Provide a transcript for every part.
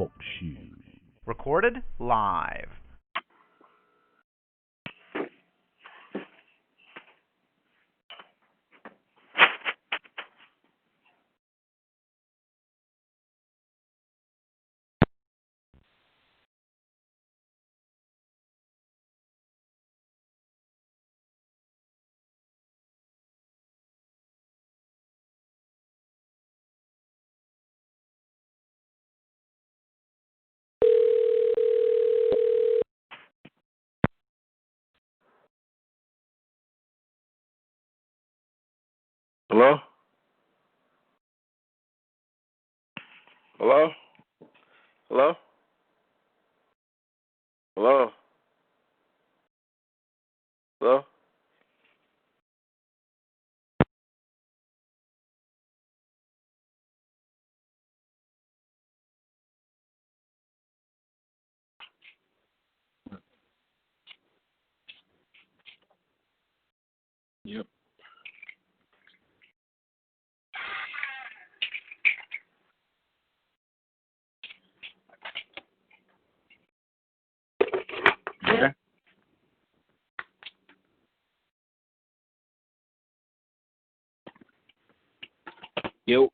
Talk show. Recorded live. Hello? Hello? Hello? Hello? Hello? Yep. Okay. Yo.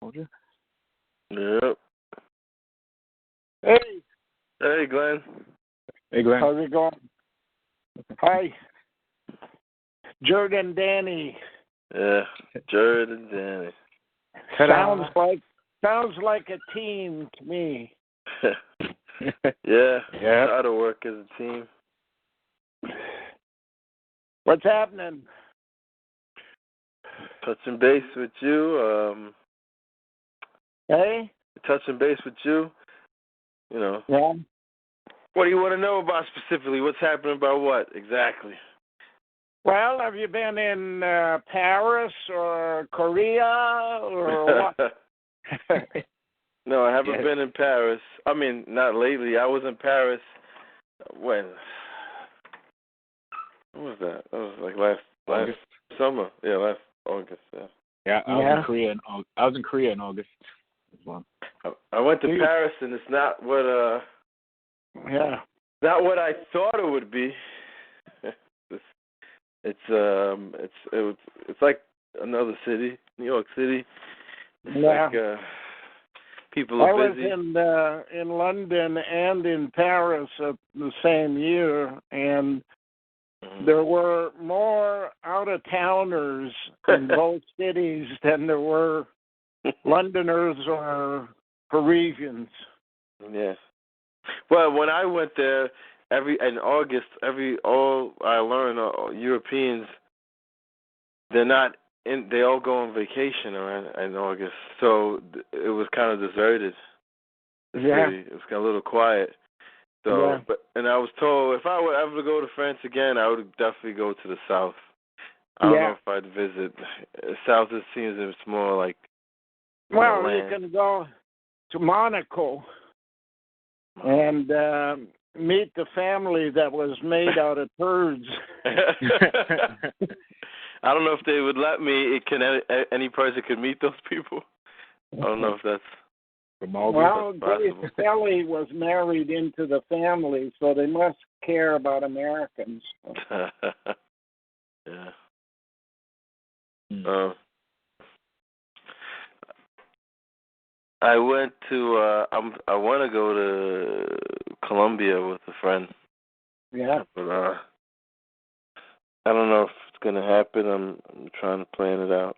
Roger. Yep. Hey, Hey, Glenn. Hey, Glenn. how's it going? Hi, Jared and Danny. Yeah, Jared and Danny. Sounds like a team to me. Yeah, Yeah. try to work as a team. What's happening? Touching base with you. Hey? Touching base with you. You know. Yeah. What do you want to know about specifically? What's happening about what exactly? Well, have you been in Paris or Korea or what? No, I haven't been in Paris. I mean, not lately. I was in Paris when was that? That was like last summer. Yeah, last August. Yeah. Yeah, I was in Korea. I was in Korea in August as well. I went to Paris, and it's not what not what I thought it would be. It's like another city, New York City. It's like people are busy. I was in London and in Paris at the same year, and there were more out-of-towners in both cities than there were Londoners or Parisians. Yeah. Well, when I went there, in August, all I learned, Europeans, they all go on vacation in August, so it was kind of deserted. The city. It was kind of a little quiet. So, and I was told if I were ever to go to France again, I would definitely go to the south. I don't know if I'd visit south. It seems it's more like. Well, you can go to Monaco and meet the family that was made out of turds. I don't know if they would let me. Any person could meet those people. I don't know if that's. Well, Grace Kelly was married into the family, so they must care about Americans. Yeah. I went to. I want to go to Colombia with a friend. Yeah. But I don't know if it's gonna happen. I'm trying to plan it out.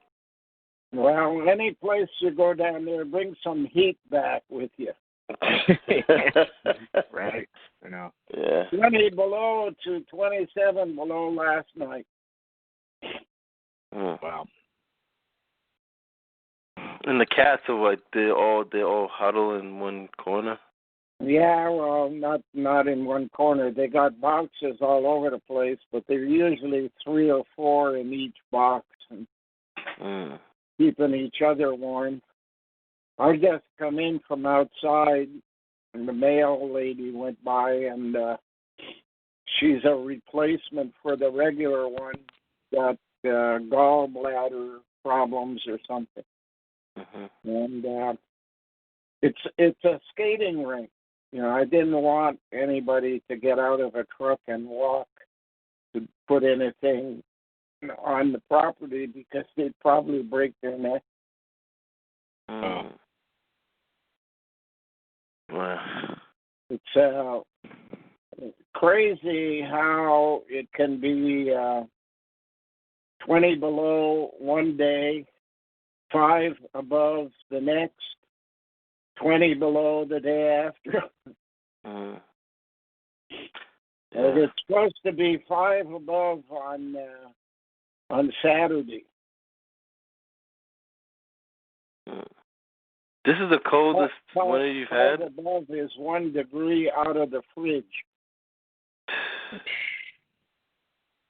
Well, any place you go down there, bring some heat back with you. Right. I know. Yeah. 20 below to 27 below last night. Wow. And the cats are like they all huddle in one corner. Yeah, well, not in one corner. They got boxes all over the place, but they're usually 3 or 4 in each box, and keeping each other warm. I just come in from outside, and the mail lady went by, and she's a replacement for the regular one. Got gallbladder problems or something, and it's a skating rink. You know, I didn't want anybody to get out of a truck and walk to put anything on the property because they'd probably break their neck. It's crazy how it can be 20 below one day, 5 above the next, 20 below the day after. It's supposed to be 5 above on Saturday. This is the coldest winter you've had? 5 above is 1 degree out of the fridge.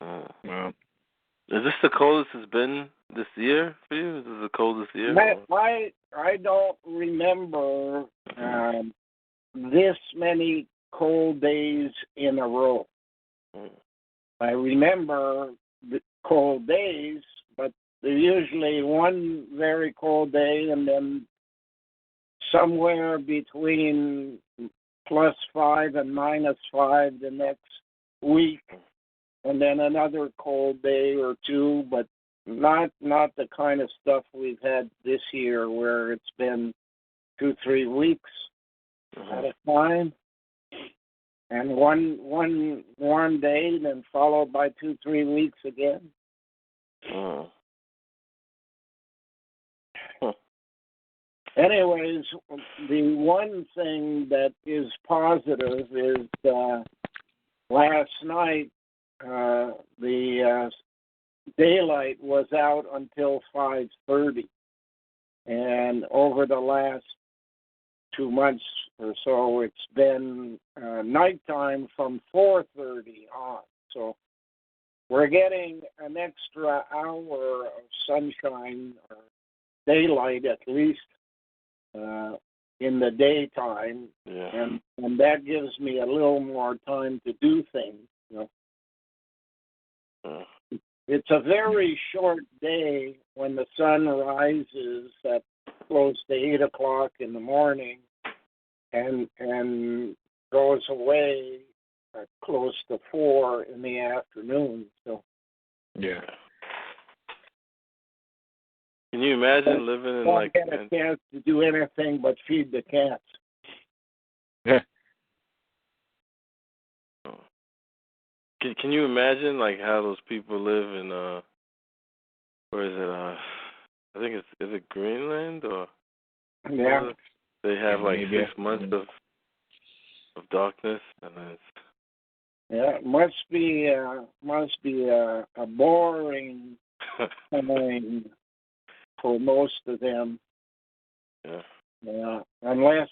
Wow. Is this the coldest it's been this year for you? Is this the coldest year? I don't remember this many cold days in a row. I remember the cold days, but there's usually one very cold day and then somewhere between +5 and -5 the next week, and then another cold day or two, but not the kind of stuff we've had this year where it's been 2-3 weeks at a time, and one warm day, then followed by 2-3 weeks again. Anyways, the one thing that is positive is last night the daylight was out until 5:30, and over the last 2 months or so, it's been nighttime from 4:30 on. So we're getting an extra hour of sunshine or daylight at least in the daytime, and that gives me a little more time to do things. You know? It's a very short day when the sun rises at close to 8 o'clock in the morning and goes away at close to 4 in the afternoon. So can you imagine living in don't get a chance to do anything but feed the cats. Can you imagine like how those people live in where is it? I think is it Greenland or they have like 6 months of darkness, and then it must be a boring time for most of them. Unless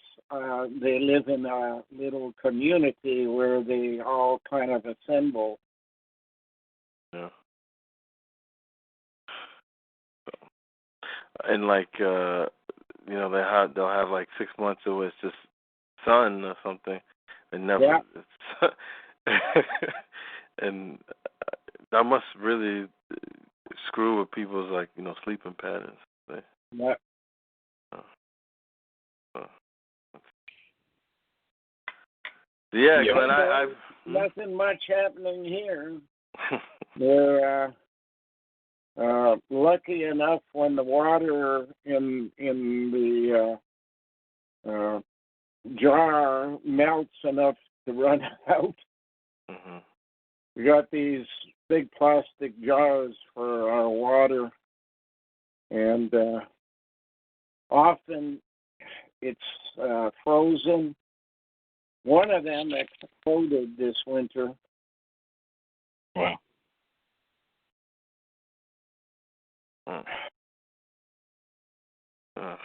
they live in a little community where they all kind of assemble. And like they'll have like 6 months where it's just sun or something, and never. And that must really screw with people's sleeping patterns. Glenn, I've nothing much happening here. We're lucky enough when the water in the jar melts enough to run out. We got these big plastic jars for our water, and often it's frozen. One of them exploded this winter. Wow.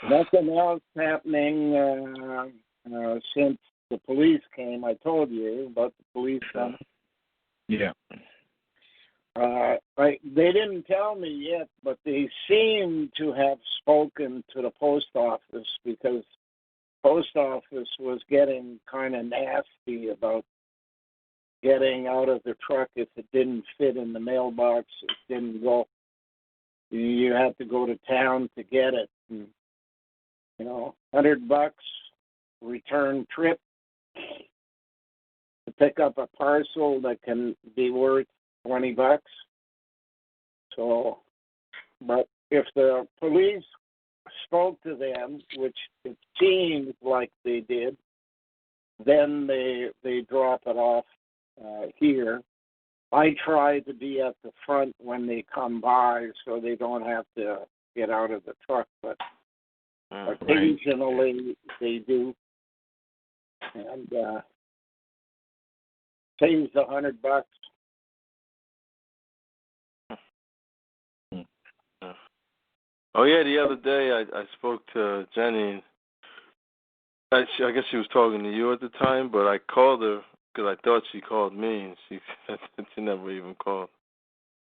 Nothing else happening since the police came. I told you about the police coming. Yeah. They didn't tell me yet, but they seem to have spoken to the post office because post office was getting kind of nasty about getting out of the truck if it didn't fit in the mailbox. It didn't go. You had to go to town to get it. And, $100 return trip to pick up a parcel that can be worth $20. So, but if the police spoke to them, which it seems like they did, then they drop it off here. I try to be at the front when they come by so they don't have to get out of the truck, but occasionally they do. And saves $100. Oh yeah, the other day I spoke to Jenny. I guess she was talking to you at the time, but I called her because I thought she called me, and she said that she never even called.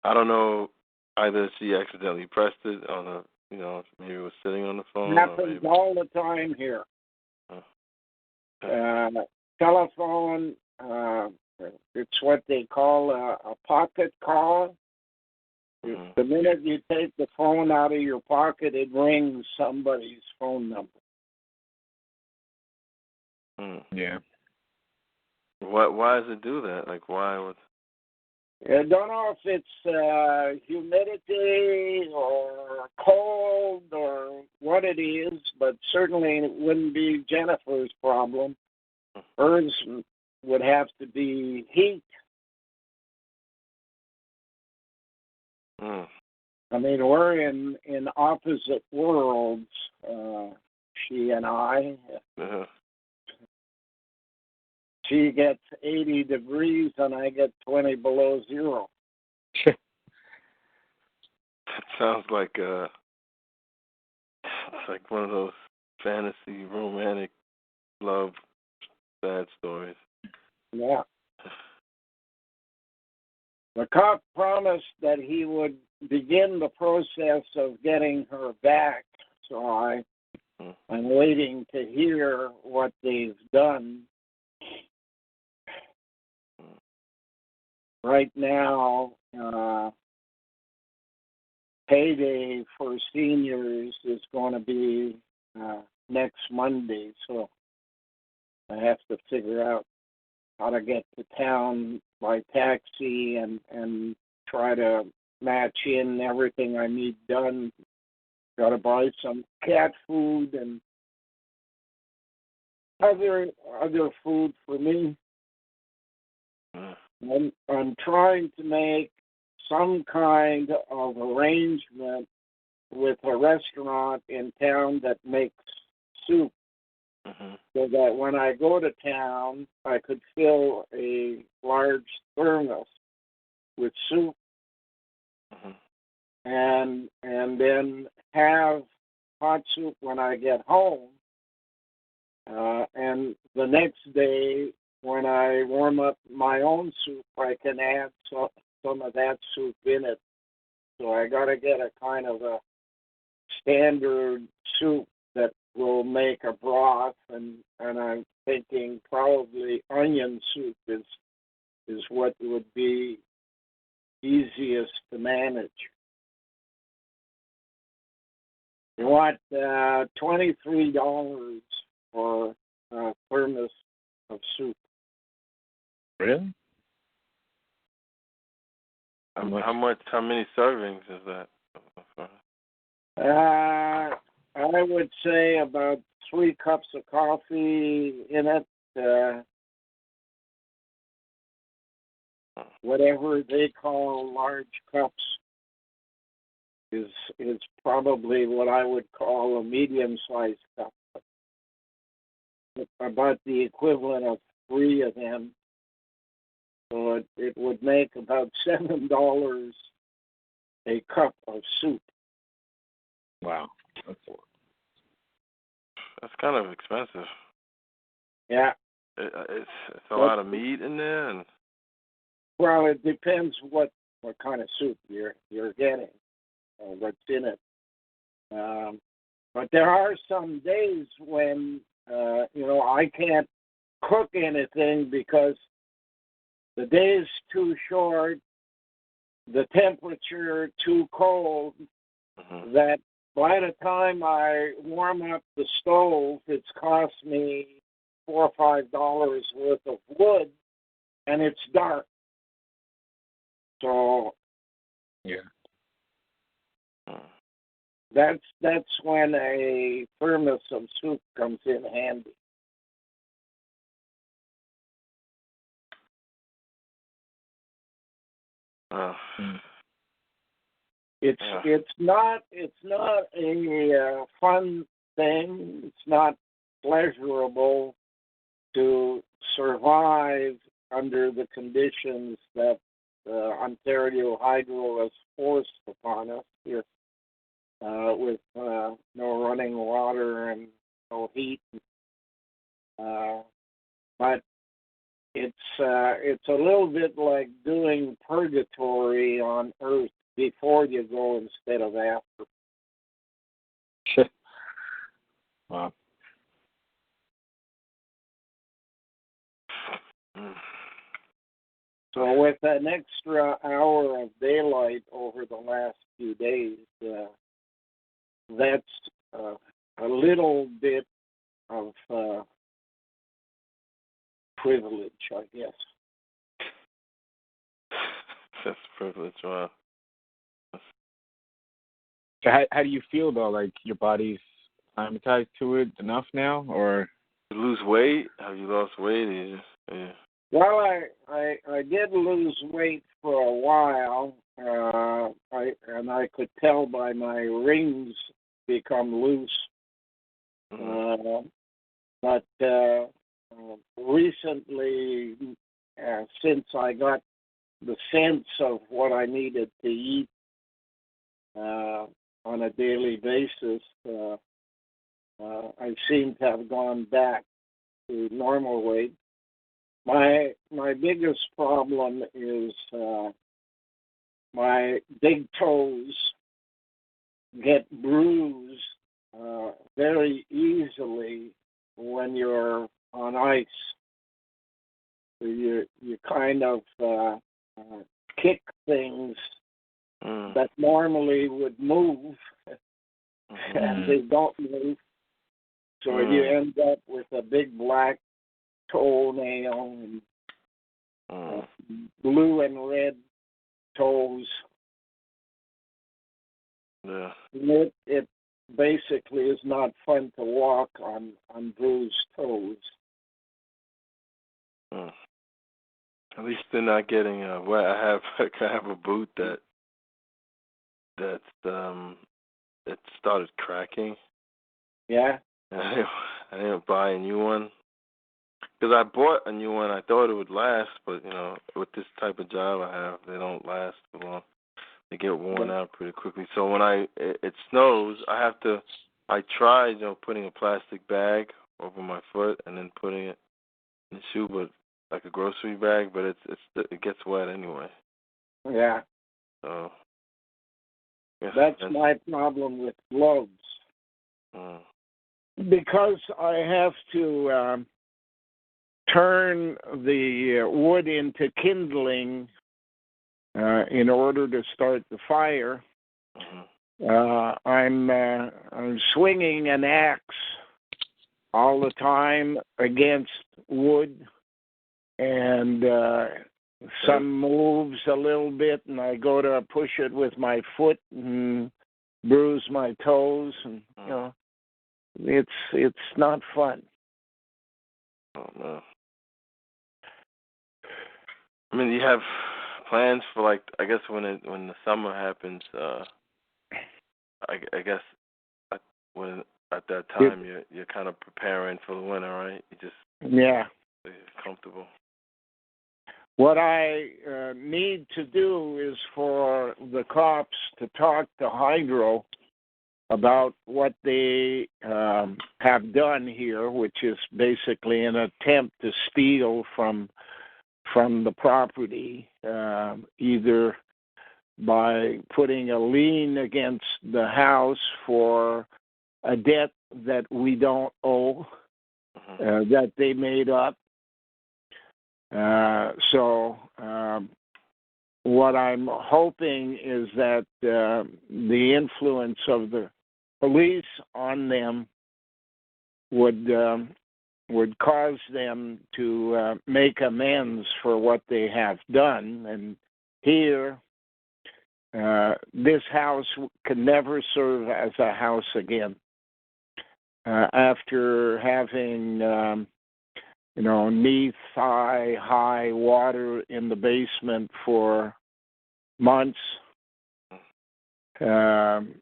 I don't know, either she accidentally pressed it on a, maybe it was sitting on the phone. Happens all the time here. Telephone, it's what they call a pocket call. Mm-hmm. The minute you take the phone out of your pocket, it rings somebody's phone number. Yeah. Why does it do that? Like, why would? I don't know if it's humidity or cold or what it is, but certainly it wouldn't be Jennifer's problem. Hers would have to be heat. I mean, we're in opposite worlds, she and I. She gets 80 degrees and I get 20 below zero. That sounds like it's like one of those fantasy romantic love sad stories. Yeah. The cop promised that he would begin the process of getting her back, so I'm waiting to hear what they've done. Right now, payday for seniors is going to be next Monday, so I have to figure out how to get to town by taxi and try to match in everything I need done. Got to buy some cat food and other food for me. I'm trying to make some kind of arrangement with a restaurant in town that makes soup, so that when I go to town, I could fill a large thermos with soup, and then have hot soup when I get home, and the next day when I warm up my own soup, I can add some of that soup in it. So I got to get a kind of a standard soup that will make a broth, and I'm thinking probably onion soup is what would be easiest to manage. You want $23 for a thermos of soup. Really? How many servings is that? I would say about 3 cups of coffee in it. Whatever they call large cups is probably what I would call a medium-sized cup. About the equivalent of 3 of them. So it would make about $7 a cup of soup. Wow. That's kind of expensive. Yeah. It's a lot of meat in there, and well, it depends what kind of soup you're getting, what's in it. But there are some days when, I can't cook anything because the day's too short, the temperature too cold, that by the time I warm up the stove, it's cost me $4 or $5 worth of wood, and it's dark. So that's when a thermos of soup comes in handy. It's not a fun thing. It's not pleasurable to survive under the conditions that Ontario Hydro has forced upon us here, with no running water and no heat. But it's a little bit like doing purgatory on Earth before you go instead of after. Wow. So with an extra hour of daylight over the last few days, that's a little bit of privilege, I guess. That's privilege, wow. So how do you feel, though? Like, your body's acclimatized to it enough now, or? You lose weight? Have you lost weight? Yeah. Well, I did lose weight for a while. I could tell by my rings become loose. But recently, since I got the sense of what I needed to eat on a daily basis, I seem to have gone back to normal weight. My biggest problem is my big toes get bruised very easily when you're on ice. So you kind of kick things that normally would move, and they don't move. So you end up with a big black toenail and blue and red toes. Yeah. It basically is not fun to walk on bruised toes. At least they're not getting wet. I have a boot that it started cracking. Yeah. I didn't buy a new one because I bought a new one. I thought it would last, but with this type of job I have, they don't last for long. They get worn out pretty quickly. So when it snows, I tried putting a plastic bag over my foot and then putting it in the shoe, but like a grocery bag, but it gets wet anyway. Yeah. So that's my problem with gloves. Because I have to turn the wood into kindling in order to start the fire. I'm swinging an axe all the time against wood, and some moves a little bit, and I go to push it with my foot and bruise my toes, and it's not fun. Oh no. I mean, you have plans for I guess when the summer happens, I guess when at that time you're kind of preparing for the winter, right? You just you're comfortable. What I need to do is for the cops to talk to Hydro about what they have done here, which is basically an attempt to steal from the property, either by putting a lien against the house for a debt that we don't owe, that they made up. So what I'm hoping is that the influence of the police on them would cause them to make amends for what they have done. And here, this house can never serve as a house again. After having, knee-thigh high water in the basement for months, and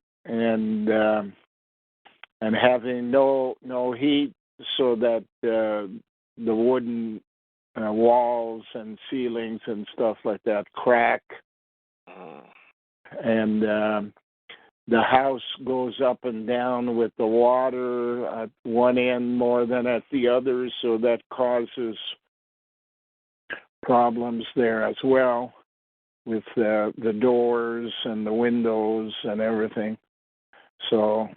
having no heat, so that the wooden walls and ceilings and stuff like that crack, and the house goes up and down with the water at one end more than at the other, so that causes problems there as well with the doors and the windows and everything. So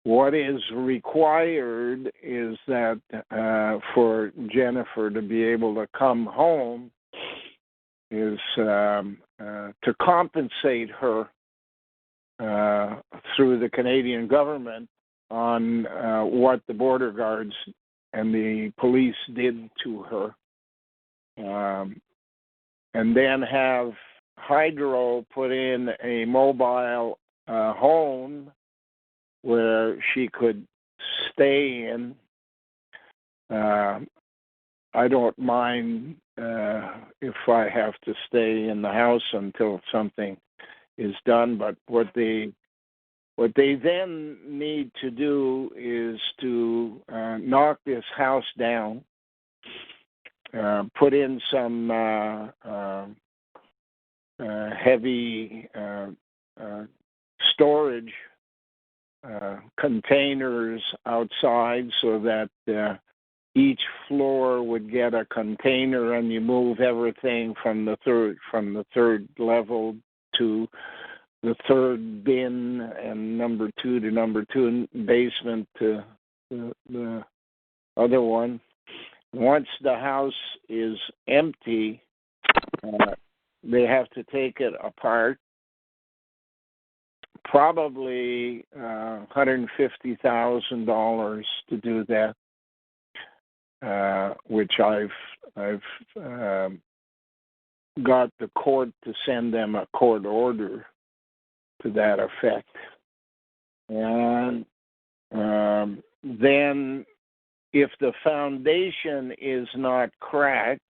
what is required is that for Jennifer to be able to come home is to compensate her through the Canadian government on what the border guards and the police did to her. And then have Hydro put in a mobile home where she could stay in. I don't mind if I have to stay in the house until something is done, but what they then need to do is to knock this house down, put in some heavy storage containers outside, so that each floor would get a container, and you move everything from the third level to the third bin, and number 2 to number 2, basement to the other one. Once the house is empty, they have to take it apart. Probably $150,000 to do that, which I've got the court to send them a court order to that effect. And then if the foundation is not cracked,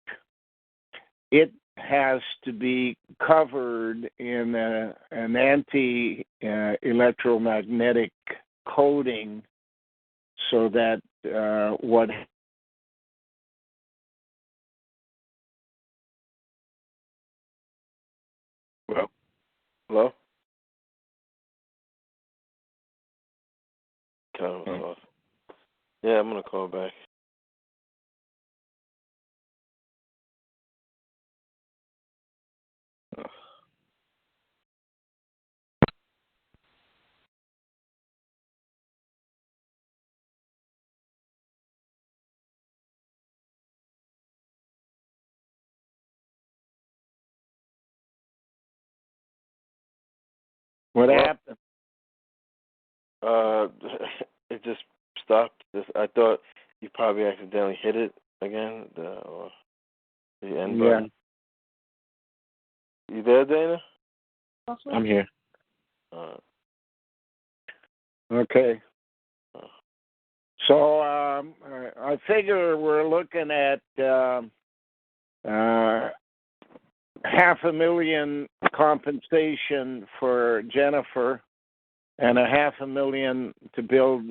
it has to be covered in an anti-electromagnetic coating, so that what Hello? Yeah, I'm going to call back. what happened? It just stopped. I thought you probably accidentally hit it again, or the end button. You there, Dana? I'm here. Okay. So I figure we're looking at $500,000 compensation for Jennifer, and $500,000 to build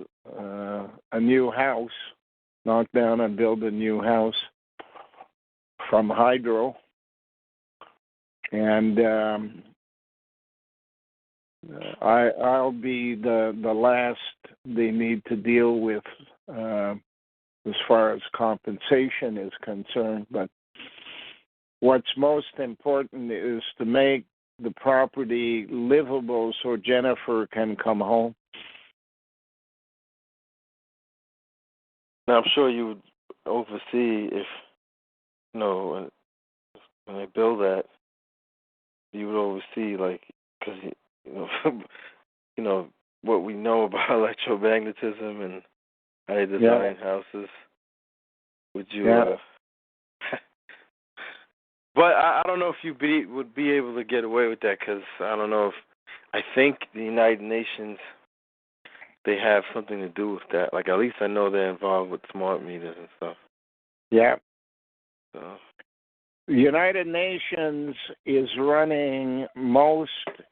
a new house, knock down and build a new house from Hydro. And I'll be the last they need to deal with as far as compensation is concerned. But what's most important is to make the property livable so Jennifer can come home. Now, I'm sure you would oversee if, when they build that, you would oversee, like, because, what we know about electromagnetism and how they design houses. Would you? But I don't know if you would be able to get away with that, because I don't know if I think the United Nations, they have something to do with that. Like, at least I know they're involved with smart meters and stuff. Yeah. So. The United Nations is running most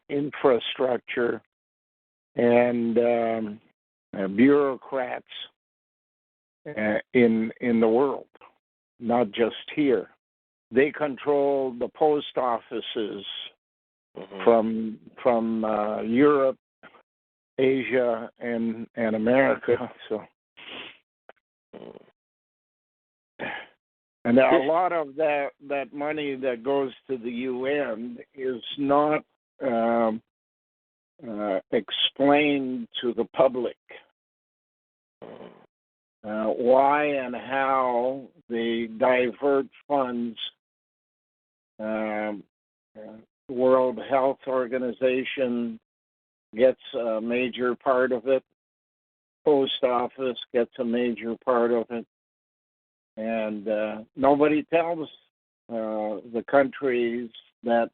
infrastructure and bureaucrats in the world, not just here. They control the post offices from Europe, Asia, and America. So, and a lot of that money that goes to the UN is not explained to the public. Why and how they divert funds. World Health Organization gets a major part of it. Post Office gets a major part of it. And nobody tells the countries that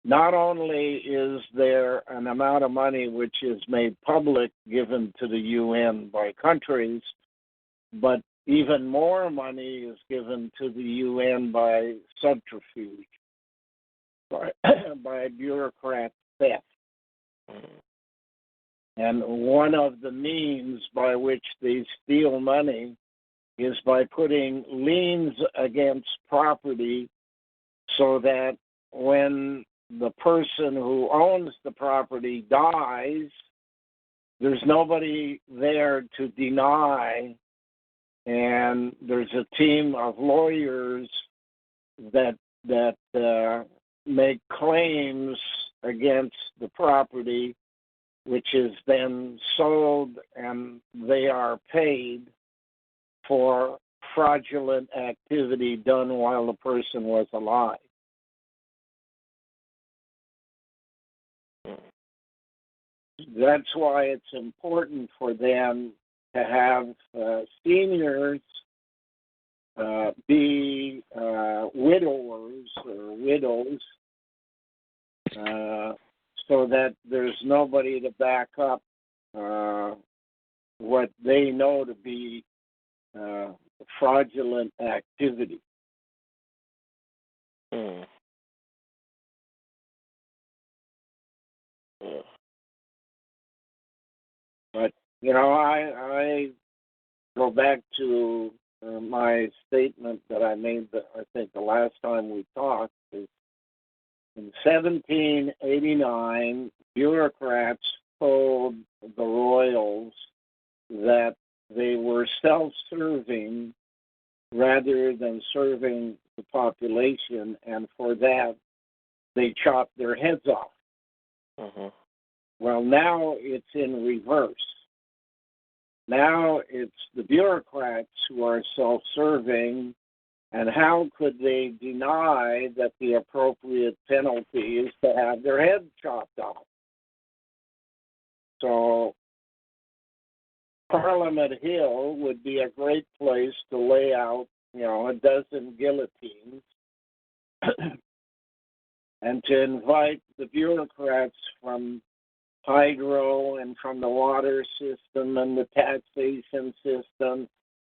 not only is there an amount of money which is made public given to the UN by countries, but even more money is given to the UN by subterfuge, by bureaucrat theft. And one of the means by which they steal money is by putting liens against property so that when the person who owns the property dies, there's nobody there to deny, and there's a team of lawyers that make claims against the property, which is then sold, and they are paid for fraudulent activity done while the person was alive. That's why it's important for them to have seniors be widowers or widows, so that there's nobody to back up what they know to be fraudulent activity. Yeah. But, I go back to my statement that I made, I think the last time we talked, is in 1789, bureaucrats told the royals that they were self-serving rather than serving the population, and for that, they chopped their heads off. Well, now it's in reverse. Now it's the bureaucrats who are self-serving, and how could they deny that the appropriate penalty is to have their head chopped off? So Parliament Hill would be a great place to lay out, a dozen guillotines and to invite the bureaucrats from hydro and from the water system and the taxation system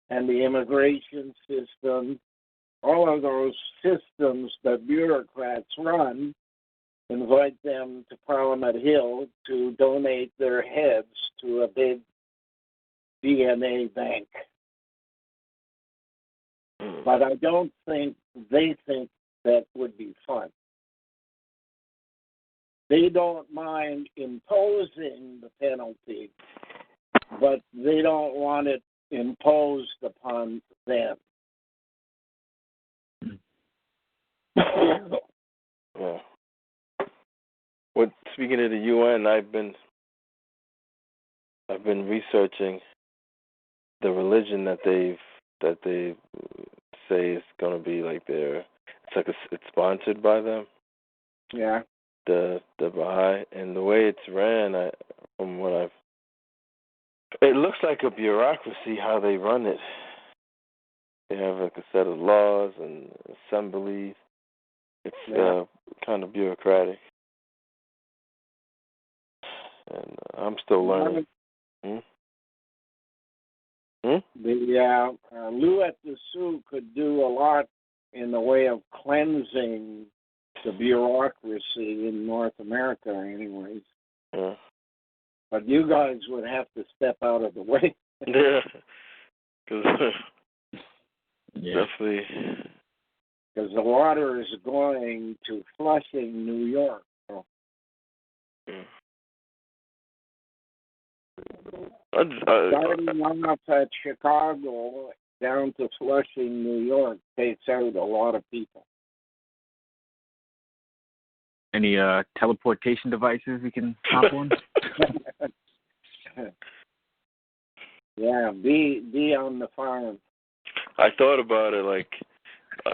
and the immigration system, all of those systems that bureaucrats run, invite them to Parliament Hill to donate their heads to a big DNA bank. But I don't think they think that would be fun. They don't mind imposing the penalty, but they don't want it imposed upon them. Yeah. Speaking of the UN, I've been researching the religion that they say is going to be like it's sponsored by them. Yeah. The Baha'i, and the way it's ran, it looks like a bureaucracy how they run it. They have like a set of laws and assemblies. It's kind of bureaucratic, and I'm still learning. The Louet the Sioux could do a lot in the way of cleansing the bureaucracy in North America, anyways. Yeah. But you guys would have to step out of the way. Yeah. Definitely. Because the water is going to Flushing, New York. So. Yeah. Starting off at Chicago down to Flushing, New York, takes out a lot of people. Any teleportation devices we can hop on? Yeah, be on the farm. I thought about it. Like,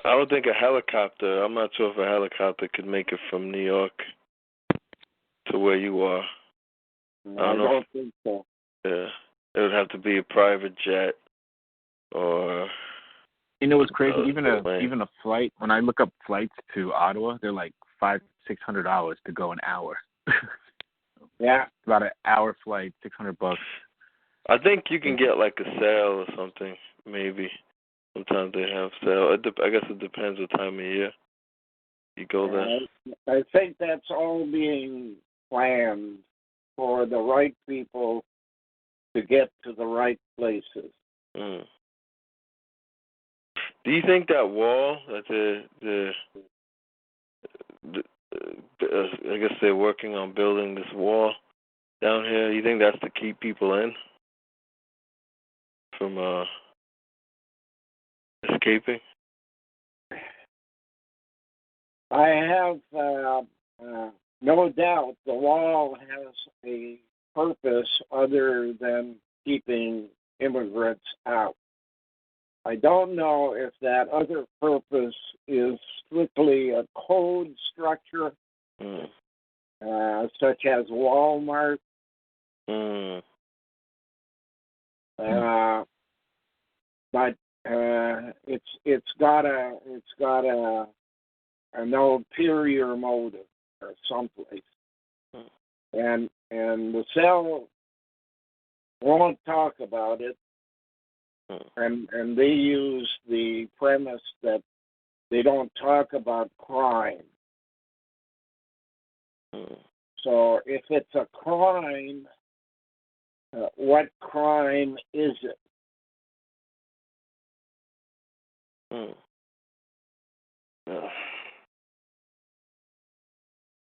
I don't think a helicopter. I'm not sure if a helicopter could make it from New York to where you are. I don't think so. Yeah, it would have to be a private jet, or. You know what's crazy? Even a flight. When I look up flights to Ottawa, they're like $500-600 to go an hour. Yeah, about an hour flight, $600. I think you can get like a sale or something. Maybe sometimes they have sale. I guess it depends what time of year you go there. I think that's all being planned for the right people to get to the right places. Mm. Do you think that wall that I guess they're working on building this wall down here? You think that's to keep people in from escaping? I have no doubt the wall has a purpose other than keeping immigrants out. I don't know if that other purpose is strictly a code structure, such as Walmart. But it's got an ulterior motive or someplace, and the cell won't talk about it, and they use the premise that they don't talk about crime. So if it's a crime, what crime is it?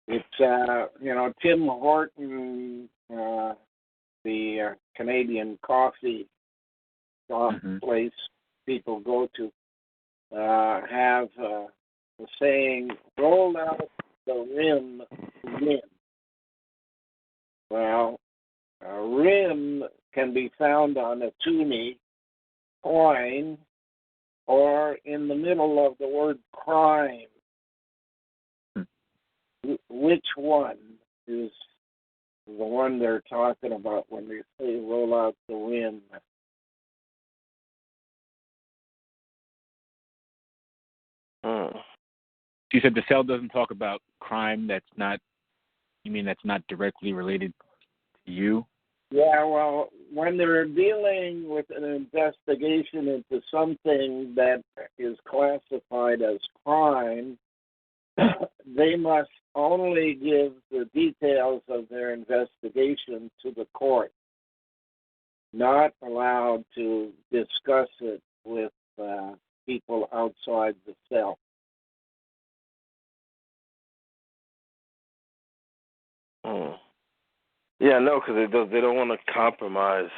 It's Tim Horton, the Canadian coffee shop place people go to, have the saying, roll out the rim to win. Well, a rim can be found on a toonie, coin, or in the middle of the word crime. Which one is the one they're talking about when they say roll out the rim? You said the cell doesn't talk about crime that's not directly related to you? Yeah, well, when they're dealing with an investigation into something that is classified as crime, they must only give the details of their investigation to the court, not allowed to discuss it with people outside the cell. Yeah, no, because they don't want to compromise.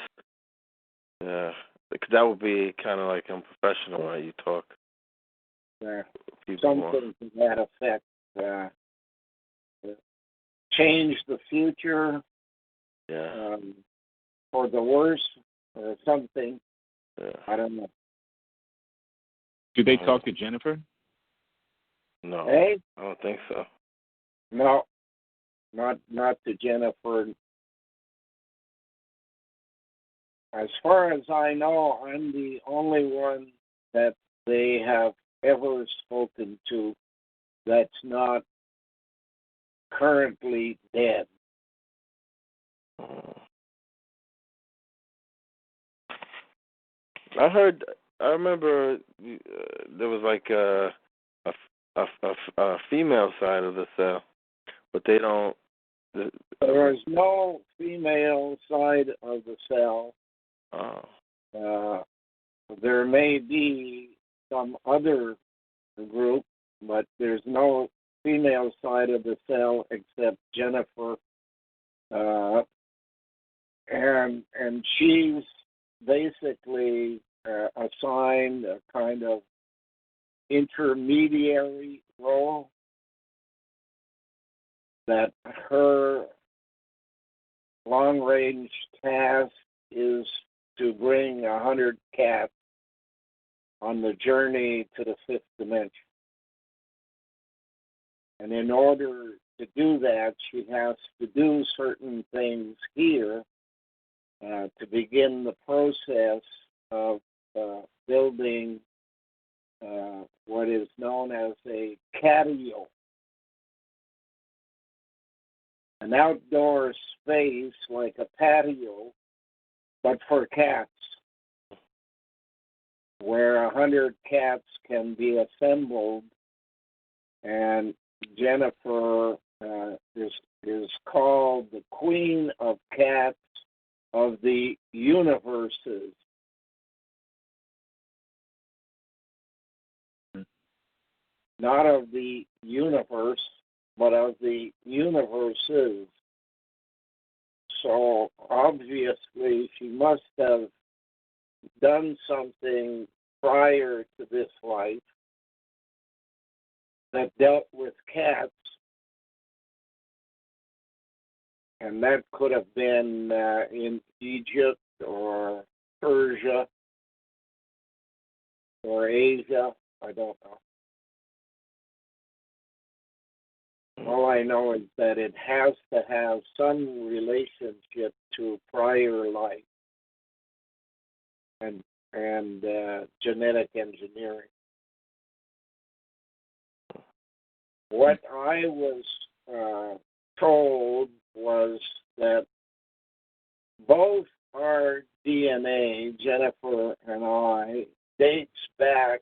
Yeah, because that would be kind of like unprofessional how you talk. something to that effect. Change the future for the worse or something. Yeah. I don't know. Do they talk to Jennifer? No, Hey? I don't think so. No, not to Jennifer. As far as I know, I'm the only one that they have ever spoken to that's not currently dead. I remember there was like a female side of the cell, but they don't. There is no female side of the cell. Oh. There may be some other group, but there's no female side of the cell except Jennifer. And she's basically assigned a kind of intermediary role that her long-range task is to bring 100 cats on the journey to the fifth dimension. And in order to do that, she has to do certain things here to begin the process of building what is known as a catio, an outdoor space like a patio, but for cats, where 100 cats can be assembled. And Jennifer is called the Queen of Cats of the Universes. Not of the universe, but of the universes. So obviously she must have done something prior to this life that dealt with cats, and that could have been in Egypt or Persia or Asia. I don't know. All I know is that it has to have some relationship to prior life and genetic engineering. What I was told was that both our DNA, Jennifer and I, dates back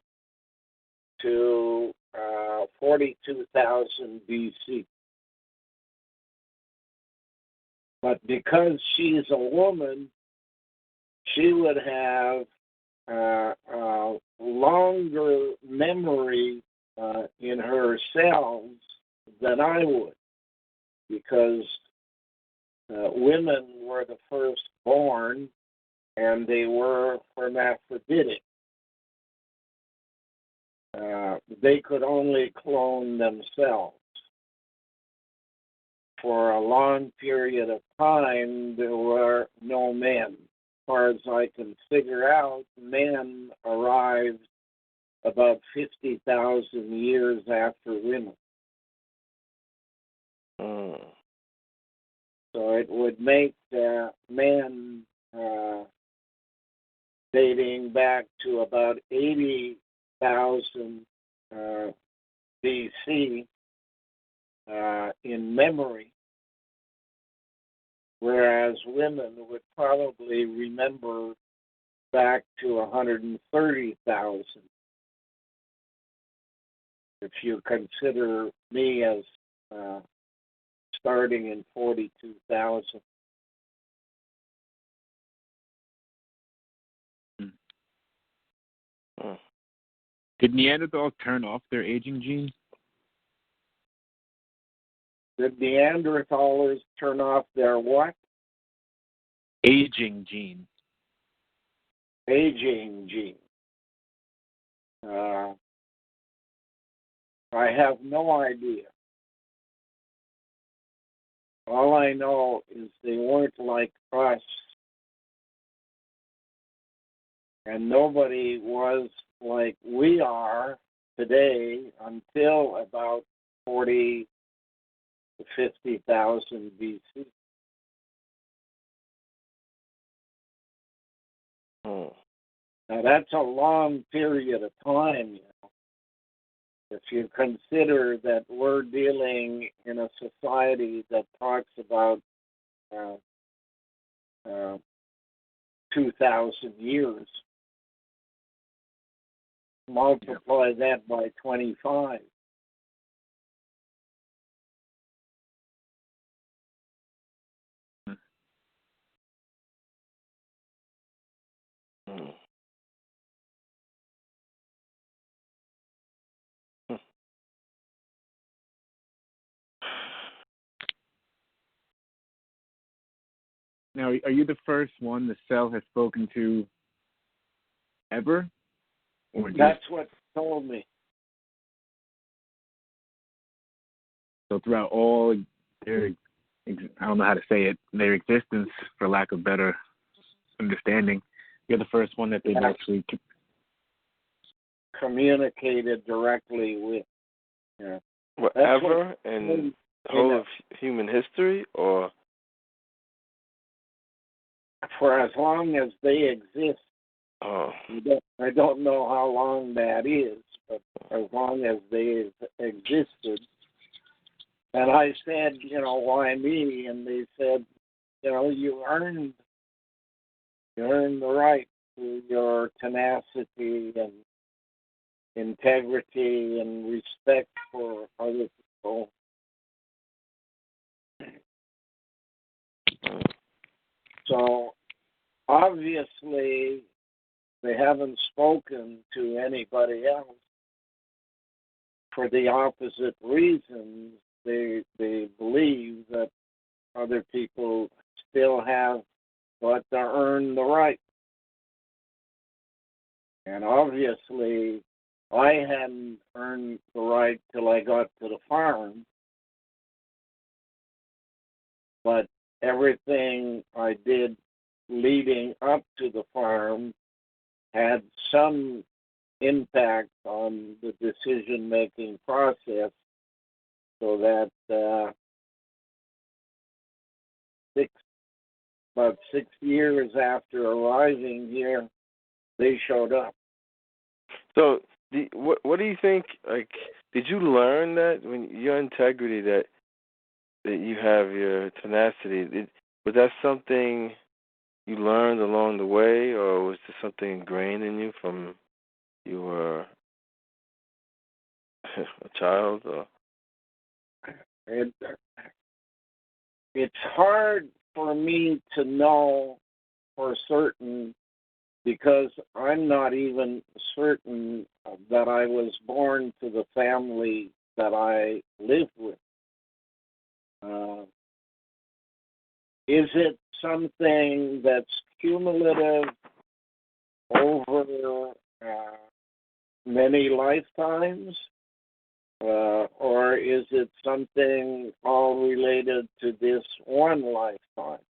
to 42,000 BC. But because she's a woman, she would have a longer memory in her cells than I would, because women were the first born and they were hermaphroditic. They could only clone themselves. For a long period of time, there were no men. As far as I can figure out, men arrived about 50,000 years after women. So it would make men dating back to about 80,000 BC in memory, whereas women would probably remember back to 130,000. If you consider me as starting in 42,000. Did Neanderthals turn off their aging gene? Did Neanderthals turn off their what? Aging gene. Aging gene. I have no idea. All I know is they weren't like us, and nobody was like we are today until about 40 to 50,000 BC. Oh. Now that's a long period of time, if you consider that we're dealing in a society that talks about 2,000 years. Multiply that by 25. Now, are you the first one the cell has spoken to ever? Or That's what told me. So throughout all their, I don't know how to say it, their existence, for lack of better understanding, you're the first one that they've actually communicated directly with. Yeah. Ever in the whole of human history, or? For as long as they exist. Oh. I don't know how long that is, but as long as they existed. And I said, why me? And they said, you earned the right to your tenacity and integrity and respect for other people. So obviously they haven't spoken to anybody else for the opposite reasons. They believe that other people still have but to earn the right. And obviously I hadn't earned the right till I got to the farm. But everything I did leading up to the farm had some impact on the decision-making process, so that about 6 years after arriving here, they showed up. So, what do you think? Like, did you learn that when your integrity, that you have your tenacity? Was that something you learned along the way, or was this something ingrained in you from you were a child? Or? It's hard for me to know for certain, because I'm not even certain that I was born to the family that I lived with. Is it something that's cumulative over many lifetimes? Or is it something all related to this one lifetime?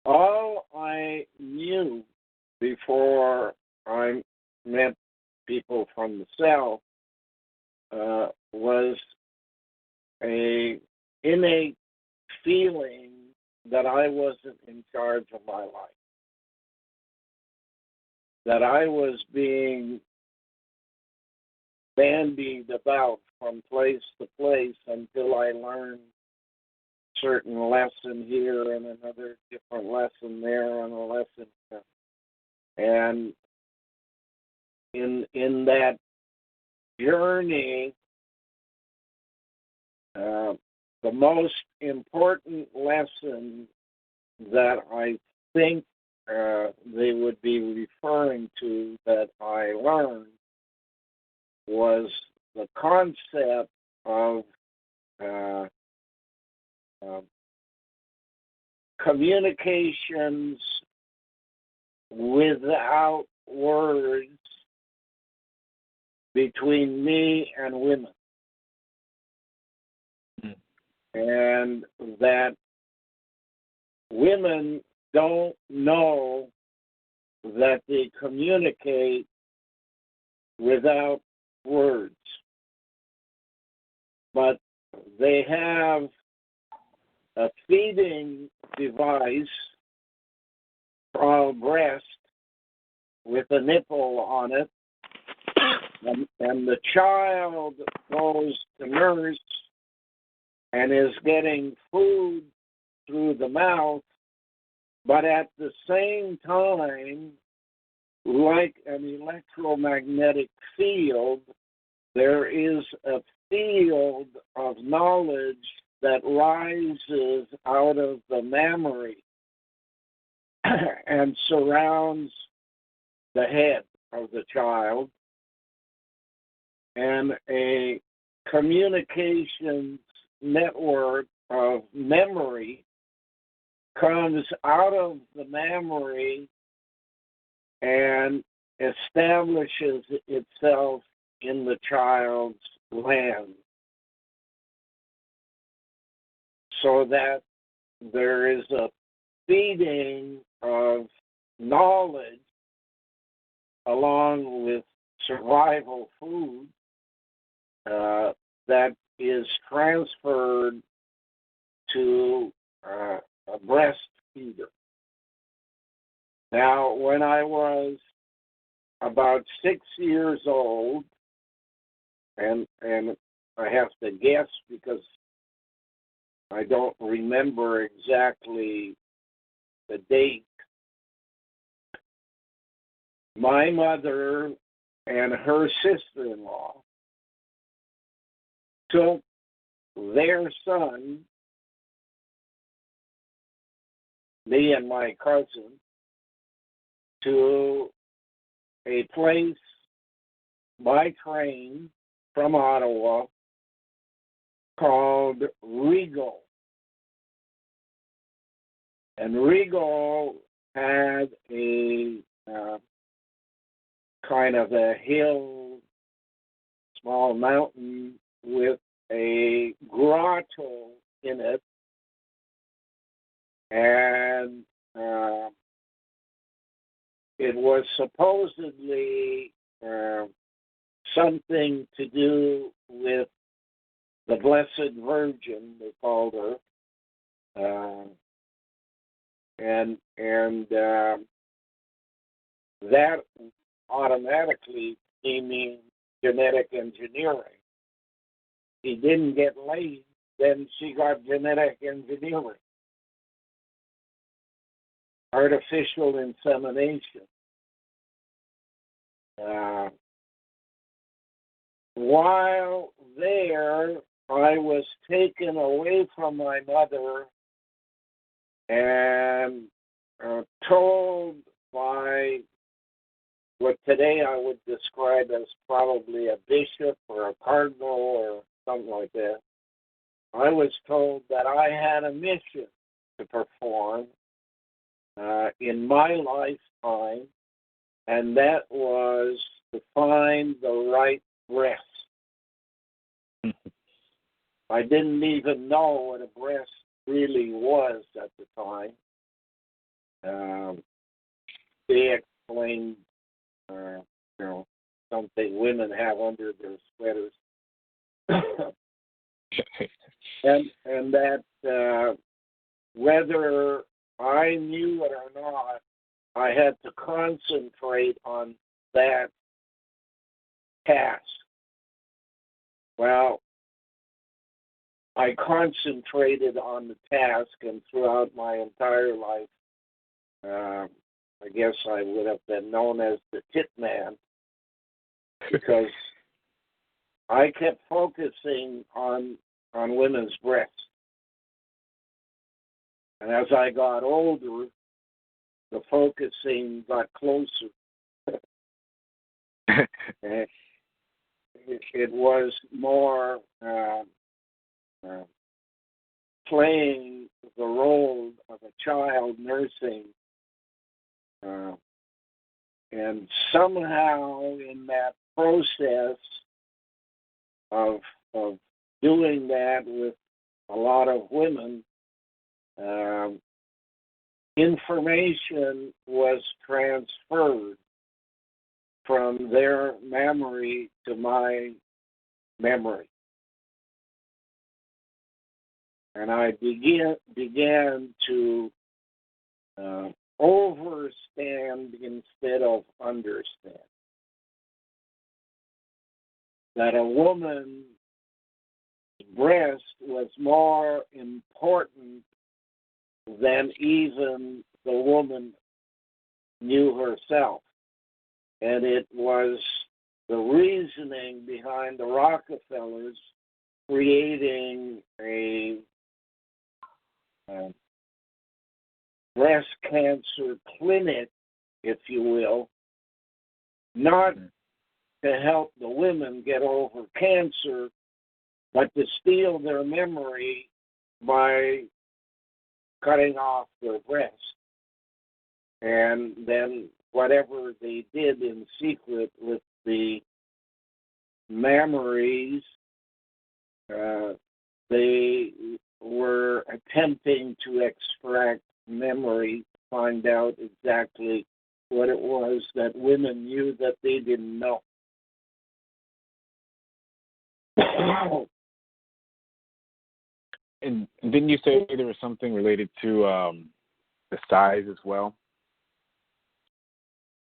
All I knew before I met people from the South was a innate feeling that I wasn't in charge of my life, that I was being bandied about from place to place until I learned certain lesson here and another different lesson there and a lesson there. And in that journey, the most important lesson that I think they would be referring to that I learned was the concept of communications without words between me and women. And that women don't know that they communicate without words, but they have a feeding device called breast with a nipple on it, and the child goes to nurse and is getting food through the mouth, but at the same time, like an electromagnetic field, there is a field of knowledge that rises out of the mammary and surrounds the head of the child, and a communications network of memory comes out of the mammary and establishes itself in the child's land, so that there is a feeding of knowledge along with survival food that is transferred to a breastfeeder. Now, when I was about 6 years old, and I have to guess because I don't remember exactly the date, my mother and her sister-in-law took their son, me and my cousin, to a place by train from Ottawa called Rigaud. And Rigaud had a kind of a hill, small mountain with a grotto in it, and it was supposedly something to do with the Blessed Virgin, they called her, and that automatically came in genetic engineering. He didn't get laid, then she got genetic engineering, artificial insemination. While there, I was taken away from my mother and told by what today I would describe as probably a bishop or a cardinal or something like that. I was told that I had a mission to perform in my lifetime, and that was to find the right breast. I didn't even know what a breast really was at the time. They explained, something women have under their sweaters, and that whether I knew it or not, I had to concentrate on that task. Well, I concentrated on the task, and throughout my entire life, I guess I would have been known as the tit man, because I kept focusing on women's breasts. And as I got older, the focusing got closer. And it was more playing the role of a child nursing, and somehow in that process of doing that with a lot of women, information was transferred from their memory to my memory. And I began to overstand instead of understand. That a woman's breast was more important than even the woman knew herself. And it was the reasoning behind the Rockefellers creating a breast cancer clinic, if you will, not to help the women get over cancer, but to steal their memory by cutting off their breast. And then whatever they did in secret with the memories, they were attempting to extract memory, find out exactly what it was that women knew that they didn't know. And didn't you say there was something related to the size as well?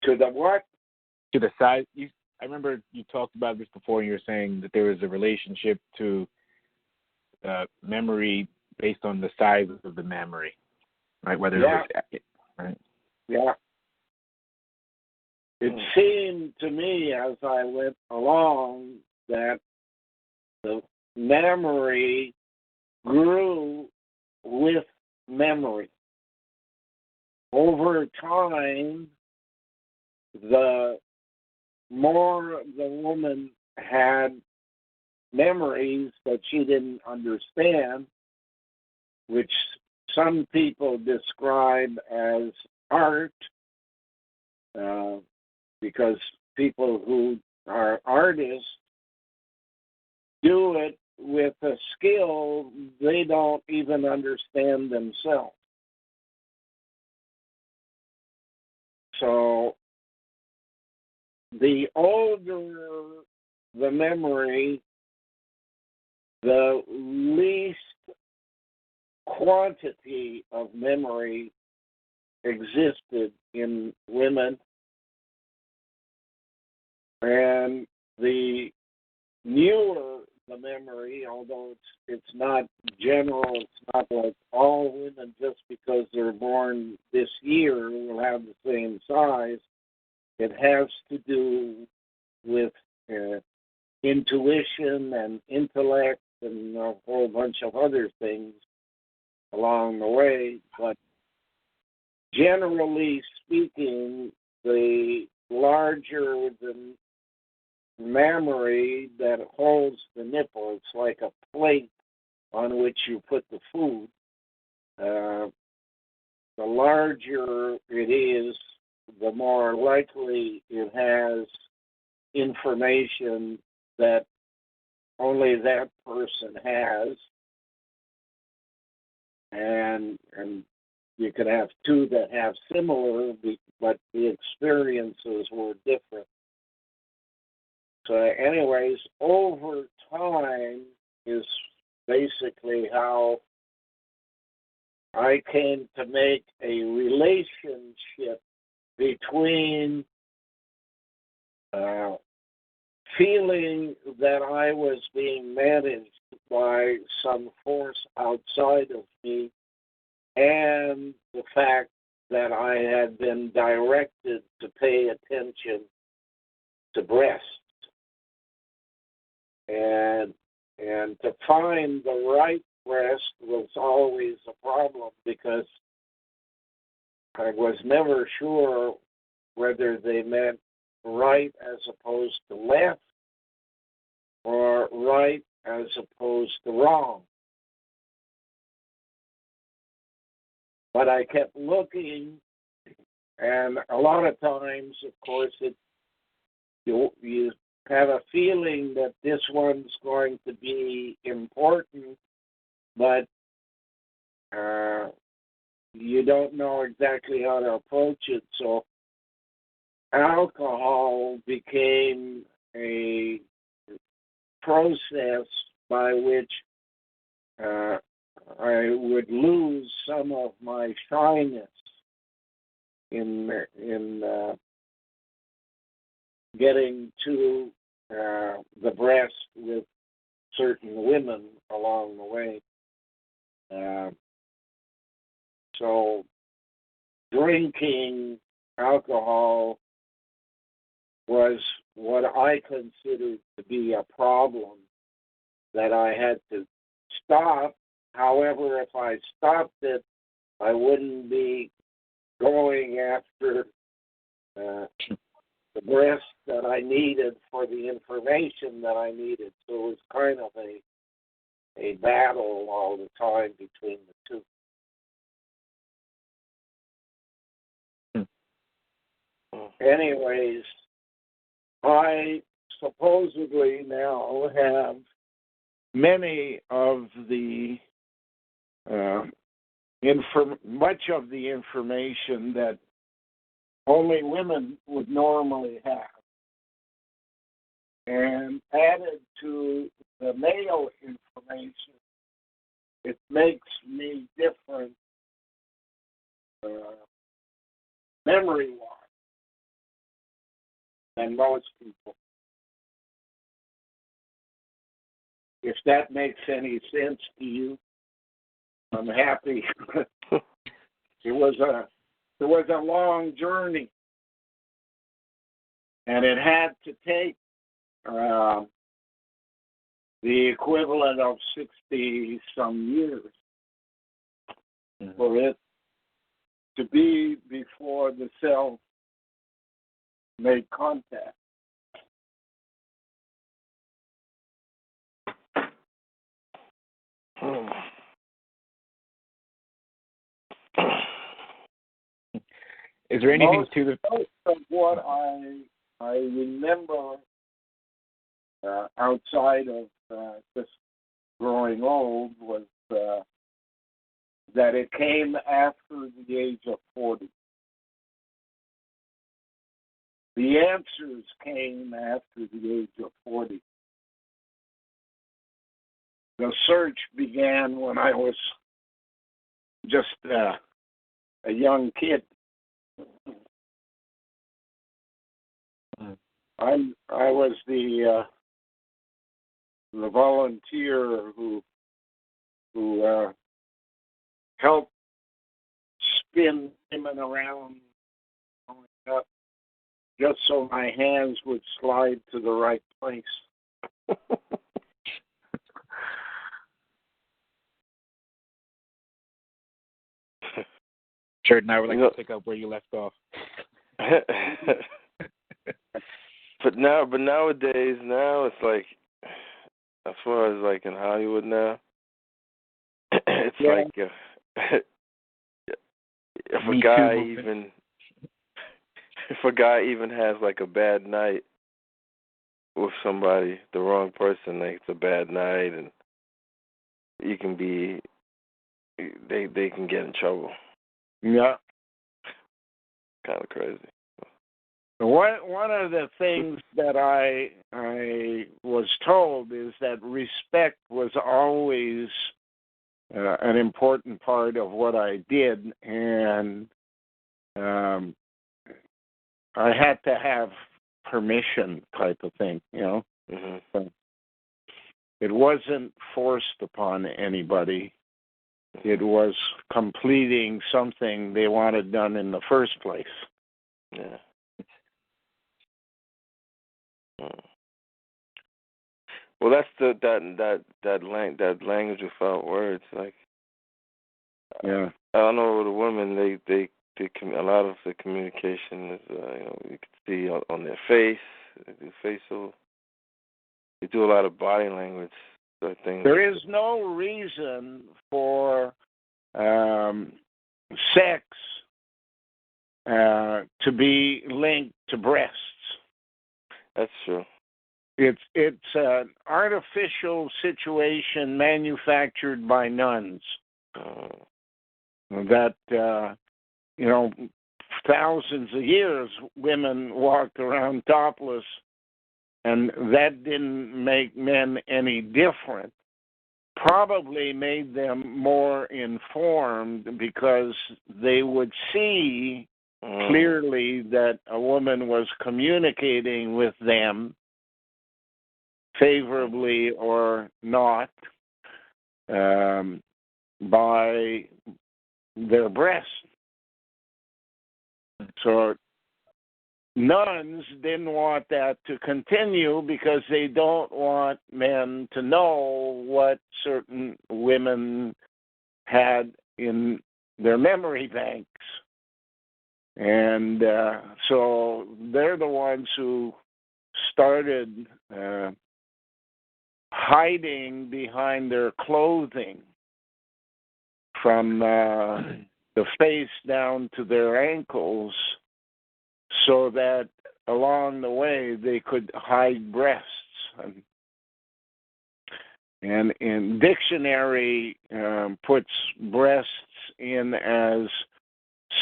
To the what? To the size. I remember you talked about this before, and you were saying that there was a relationship to memory based on the size of the memory, right? Whether it was right. Yeah. It seemed to me as I went along that the memory grew with memory. Over time, the more the woman had memories that she didn't understand, which some people describe as art, because people who are artists do it with a skill they don't even understand themselves. So the older the memory, the least quantity of memory existed in women, and the newer the memory, although it's not general, it's not like all women just because they're born this year will have the same size. It has to do with intuition and intellect and a whole bunch of other things along the way. But generally speaking, the larger the memory that holds the nipple, it's like a plate on which you put the food. The larger it is, the more likely it has information that only that person has. And you can have two that have similar, but the experiences were different. So anyways, over time is basically how I came to make a relationship between feeling that I was being managed by some force outside of me and the fact that I had been directed to pay attention to breasts. And to find the right breast was always a problem because I was never sure whether they meant right as opposed to left or right as opposed to wrong. But I kept looking, and a lot of times, of course, you have a feeling that this one's going to be important, but you don't know exactly how to approach it. So alcohol became a process by which I would lose some of my shyness in getting to the breast with certain women along the way. So drinking alcohol was what I considered to be a problem that I had to stop. However, if I stopped it, I wouldn't be going after the breast that I needed for the information that I needed. So it was kind of a battle all the time between the two. Anyways, I supposedly now have many of the much of the information that only women would normally have, and added to the male information, it makes me different memory-wise than most people. If that makes any sense to you, I'm happy. It was a long journey, and it had to take the equivalent of 60-some years for it to be before the self made contact. Is there anything Most to the... of what I remember outside of just growing old was that it came after the age of 40. The answers came after the age of 40. The search began when I was just a young kid. I was the volunteer who helped spin women around up just so my hands would slide to the right place. Sure, and I would like to pick up where you left off. But nowadays, it's like, as far as like in Hollywood now, it's like if a guy even has like a bad night with somebody, the wrong person, like it's a bad night, and you can be, they can get in trouble. Yeah. Kind of crazy. One of the things that I was told is that respect was always an important part of what I did, and I had to have permission, type of thing, you know. Mm-hmm. So it wasn't forced upon anybody. It was completing something they wanted done in the first place. Yeah. Well, that's that language without words. Like, yeah, I don't know, the women, they a lot of the communication is you can see on their face. They do facial. They do a lot of body language. So things. There is no reason for sex to be linked to breasts. That's true. It's an artificial situation manufactured by nuns. That thousands of years women walked around topless, and that didn't make men any different. Probably made them more informed because they would see clearly that a woman was communicating with them favorably or not by their breast. So nuns didn't want that to continue because they don't want men to know what certain women had in their memory banks. And so they're the ones who started hiding behind their clothing from the face down to their ankles, so that along the way they could hide breasts. And in dictionary puts breasts in as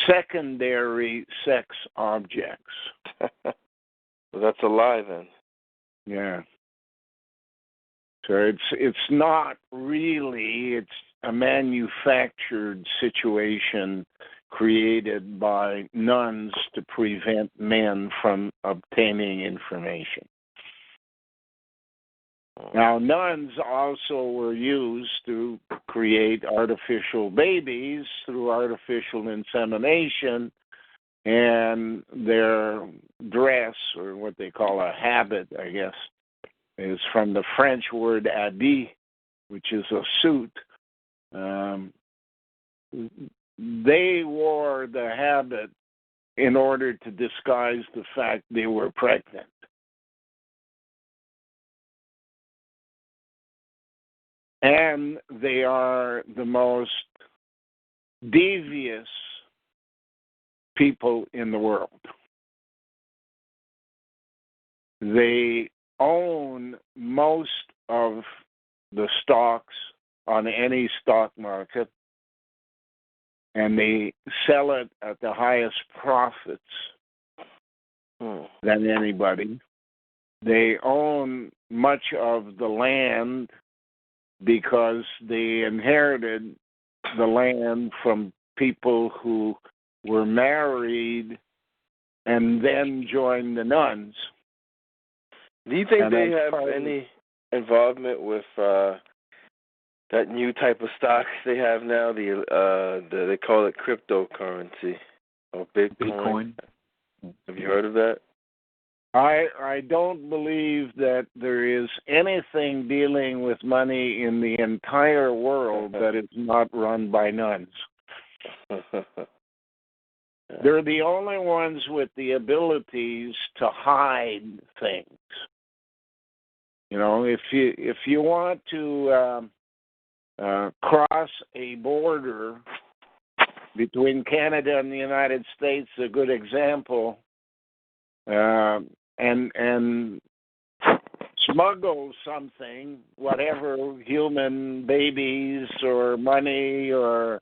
secondary sex objects. Well, that's a lie then. Yeah. So it's not really, it's a manufactured situation created by nuns to prevent men from obtaining information. Now, nuns also were used to create artificial babies through artificial insemination, and their dress, or what they call a habit, I guess, is from the French word habit, which is a suit. They wore the habit in order to disguise the fact they were pregnant. And they are the most devious people in the world. They own most of the stocks on any stock market, and they sell it at the highest profits than anybody. They own much of the land because they inherited the land from people who were married and then joined the nuns. Do you think they have any involvement with that new type of stocks they have now? They call it cryptocurrency or Bitcoin. Have you heard of that? I don't believe that there is anything dealing with money in the entire world that is not run by nuns. They're the only ones with the abilities to hide things. If you want to cross a border between Canada and the United States, a good example, and smuggle something, whatever, human babies or money or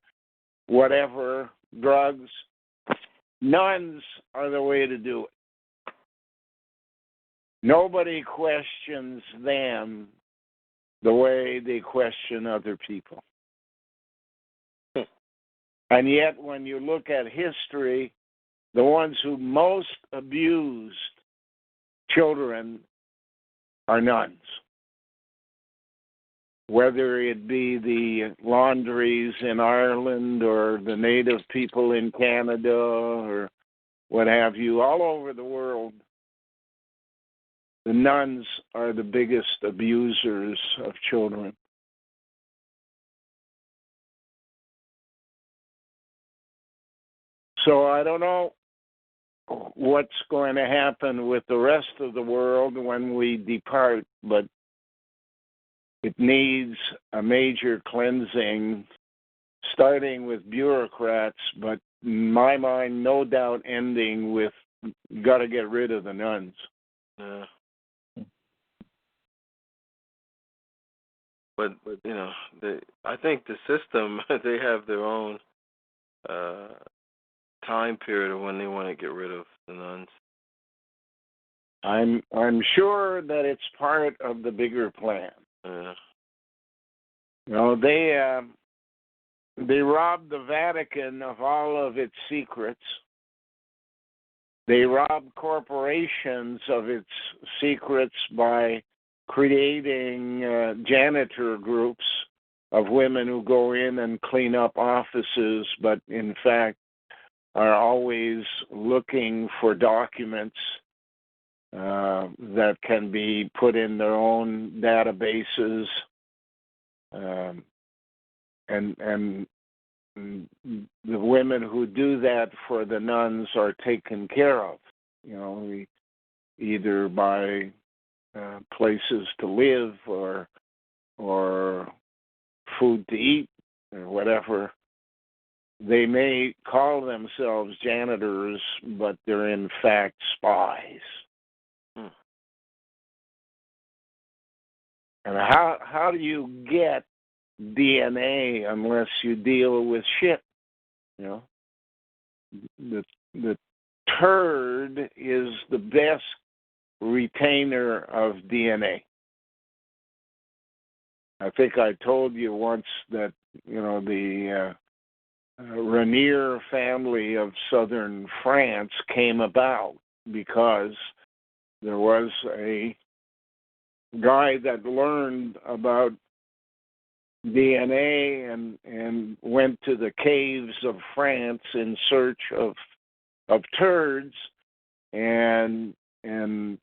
whatever, drugs, nuns are the way to do it. Nobody questions them the way they question other people. And yet, when you look at history, the ones who most abused children are nuns. Whether it be the laundries in Ireland or the native people in Canada or what have you, all over the world, the nuns are the biggest abusers of children. So I don't know what's going to happen with the rest of the world when we depart, but it needs a major cleansing, starting with bureaucrats, but in my mind, no doubt ending with got to get rid of the nuns. But I think the system they have their own time period of when they want to get rid of the nuns. I'm sure that it's part of the bigger plan. Yeah. They robbed the Vatican of all of its secrets. They robbed corporations of its secrets by creating janitor groups of women who go in and clean up offices, but in fact are always looking for documents that can be put in their own databases, and the women who do that for the nuns are taken care of, either by places to live or food to eat or whatever. They may call themselves janitors, but they're in fact spies. And how do you get DNA unless you deal with shit? The turd is the best retainer of DNA. I think I told you once that the Rainier family of southern France came about because there was a guy that learned about DNA and went to the caves of France in search of turds and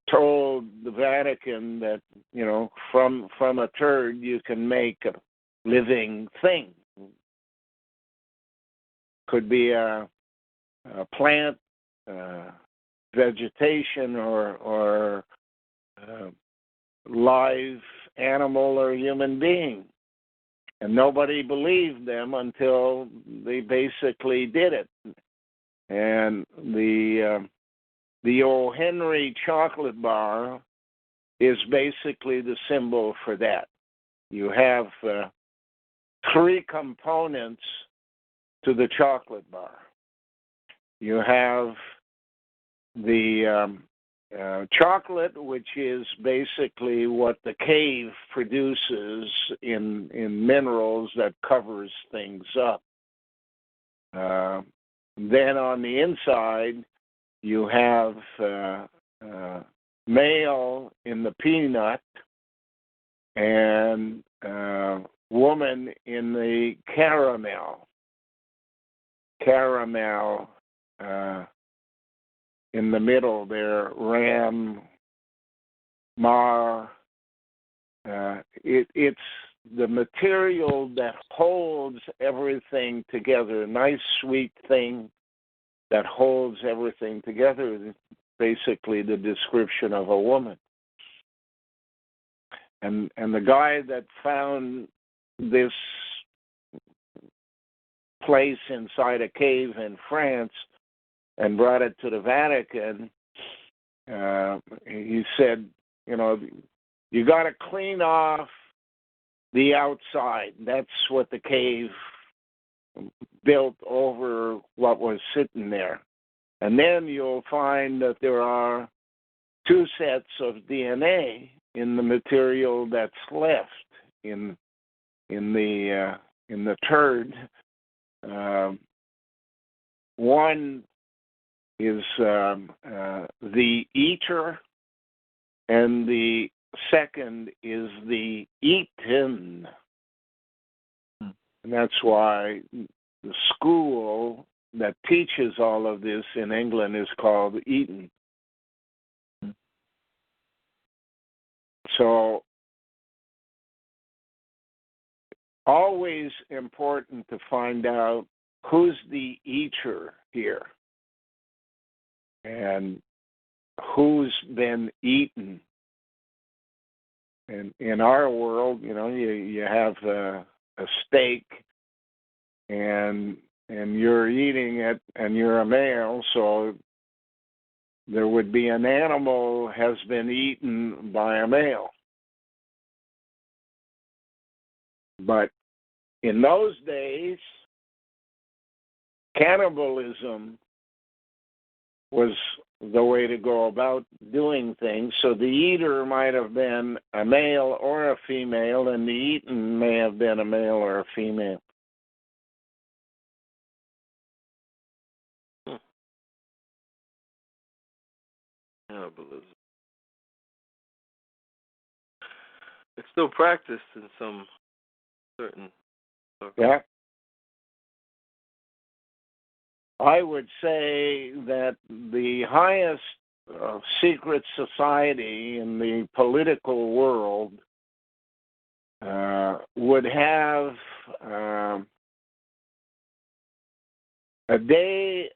told the Vatican that from a turd you can make a living thing. Could be a plant, vegetation, or live animal or human being. And nobody believed them until they basically did it. And the O. Henry chocolate bar is basically the symbol for that. You have three components to the chocolate bar. You have the chocolate, which is basically what the cave produces in minerals that covers things up. Then on the inside, you have male in the peanut and woman in the caramel. Caramel in the middle there, ram, mar. It's the material that holds everything together. A nice, sweet thing that holds everything together is basically the description of a woman. And the guy that found this place inside a cave in France and brought it to the Vatican, he said, you got to clean off the outside. That's what the cave built over what was sitting there. And then you'll find that there are two sets of DNA in the material that's left in the turd. One is the eater, and the second is the eaten. And that's why the school that teaches all of this in England is called Eton. So, always important to find out who's the eater here and who's been eaten. And in our world, you have a steak and you're eating it and you're a male, so there would be an animal has been eaten by a male. But in those days, cannibalism was the way to go about doing things. So the eater might have been a male or a female, and the eaten may have been a male or a female. Cannibalism. It's still practiced in some certain circles. Yeah. I would say that the highest secret society in the political world would have a day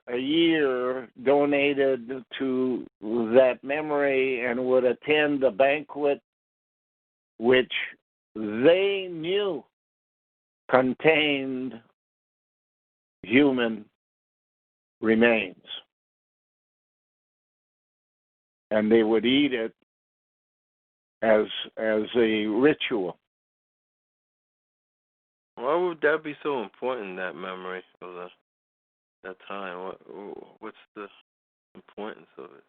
a year donated to that memory and would attend a banquet which they knew contained human remains. And they would eat it as a ritual. Why would that be so important, that memory of that time? What's the importance of it?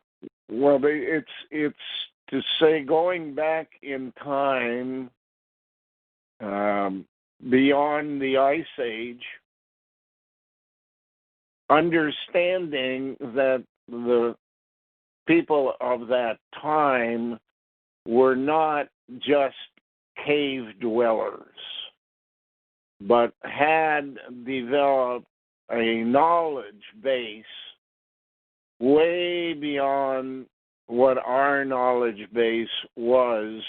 Well, it's to say going back in time beyond the Ice Age, understanding that the people of that time were not just cave dwellers, but had developed a knowledge base way beyond what our knowledge base was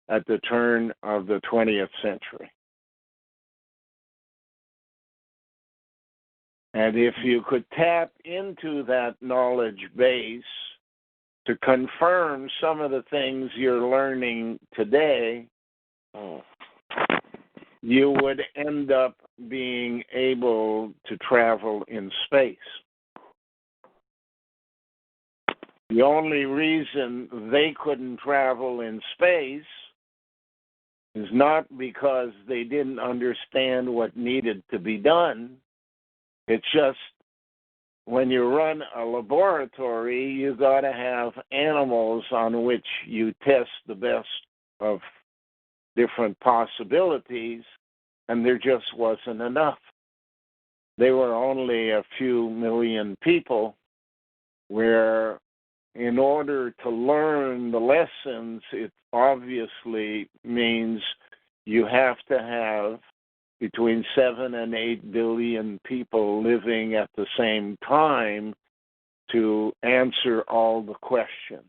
at the turn of the 20th century. And if you could tap into that knowledge base to confirm some of the things you're learning today, you would end up being able to travel in space. The only reason they couldn't travel in space is not because they didn't understand what needed to be done. It's just when you run a laboratory, you got to have animals on which you test the best of different possibilities, and there just wasn't enough. There were only a few million people where, in order to learn the lessons, it obviously means you have to have between 7 and 8 billion people living at the same time to answer all the questions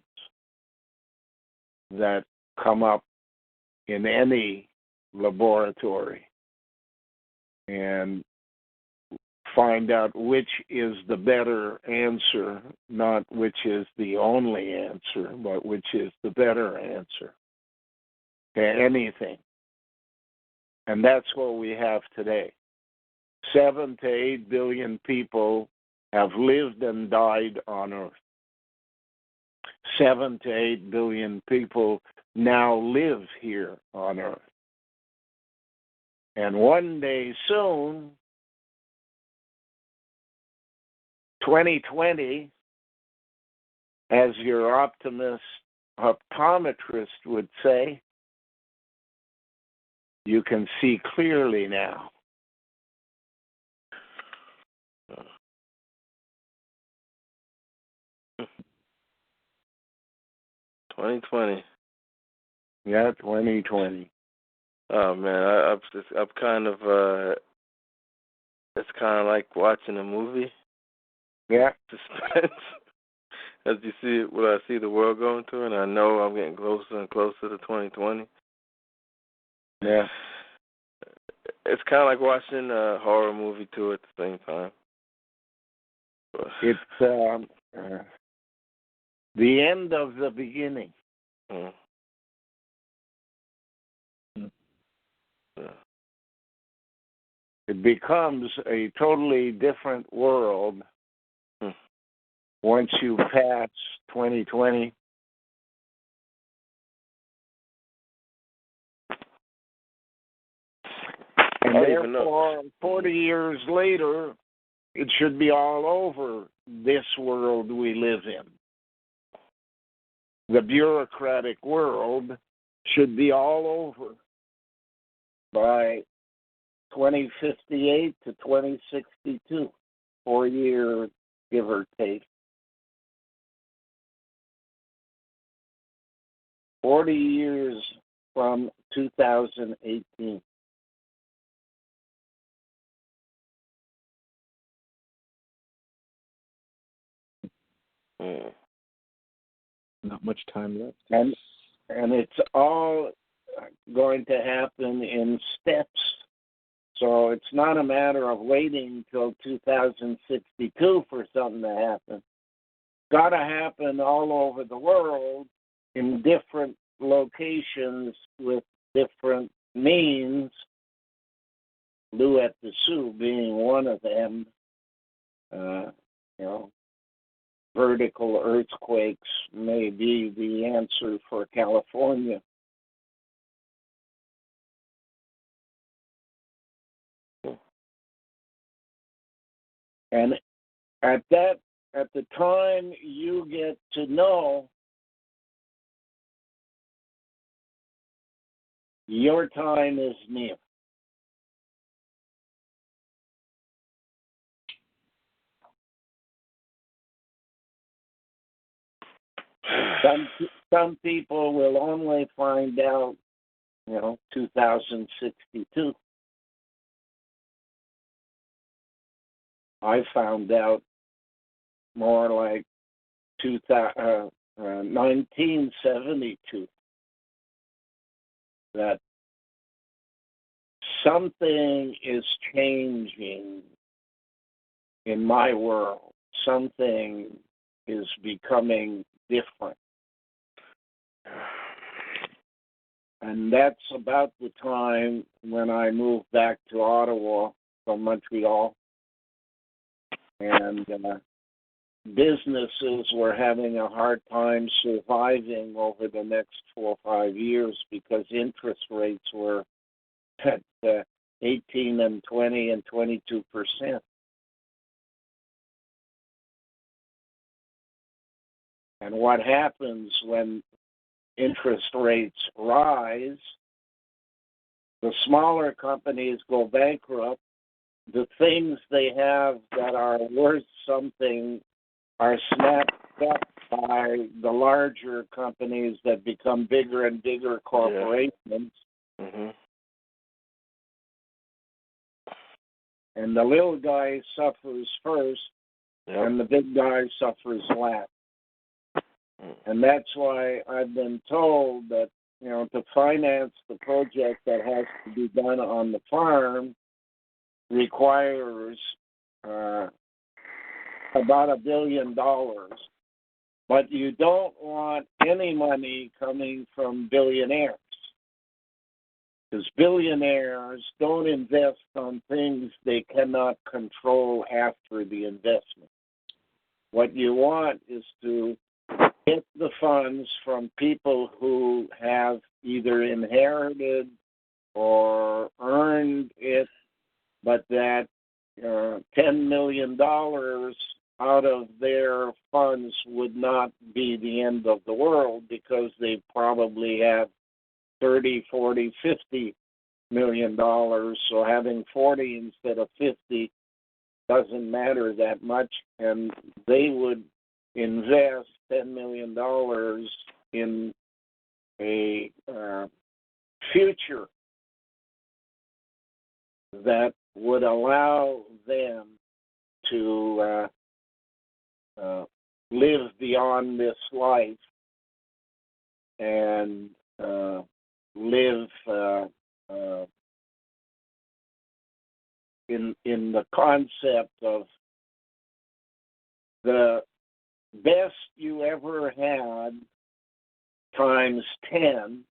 that come up in any laboratory and find out which is the better answer, not which is the only answer, but which is the better answer to anything. And that's what we have today. 7 to 8 billion people have lived and died on Earth. 7 to 8 billion people now live here on Earth. And one day soon, 2020, as your optometrist would say, you can see clearly now. $2020. Yeah, 2020. Oh man, I'm kind of it's kind of like watching a movie. Yeah. Suspense. As you see it, what I see the world going through, and I know I'm getting closer and closer to 2020. Yeah. It's kind of like watching a horror movie too at the same time. It's the end of the beginning. Mm. Yeah. It becomes a totally different world once you pass 2020. And therefore, 40 years later, it should be all over this world we live in. The bureaucratic world should be all over by 2058 to 2062, 4 years, give or take. 40 years from 2018. Not much time left. And it's all going to happen in steps. So it's not a matter of waiting till 2062 for something to happen. It's got to happen all over the world in different locations with different means, Lou at the Sioux being one of them. Vertical earthquakes may be the answer for California. And at the time you get to know your time is near. Some people will only find out, 2062. I found out more like 1972 that something is changing in my world. Something is becoming different. And that's about the time when I moved back to Ottawa from Montreal. And businesses were having a hard time surviving over the next 4 or 5 years because interest rates were at 18 and 20 and 22%. And what happens when interest rates rise? The smaller companies go bankrupt. The things they have that are worth something are snapped up by the larger companies that become bigger and bigger corporations. Yeah. Mm-hmm. And the little guy suffers first, and the big guy suffers last. And that's why I've been told that, to finance the project that has to be done on the farm requires about $1 billion. But you don't want any money coming from billionaires. Because billionaires don't invest on things they cannot control after the investment. What you want is to get the funds from people who have either inherited or earned it, but that $10 million out of their funds would not be the end of the world because they probably have 30, 40, 50 million dollars. So having 40 instead of 50 doesn't matter that much, and they would invest $10 million in a future that would allow them to live beyond this life and live in the concept of the best you ever had times 10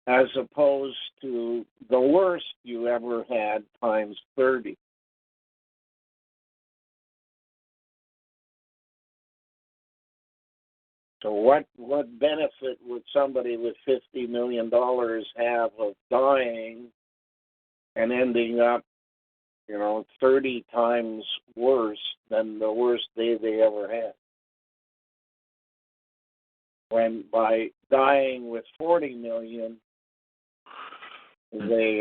as opposed to the worst you ever had times 30. So what benefit would somebody with $50 million have of dying and ending up, 30 times worse than the worst day they ever had. When by dying with 40 million, they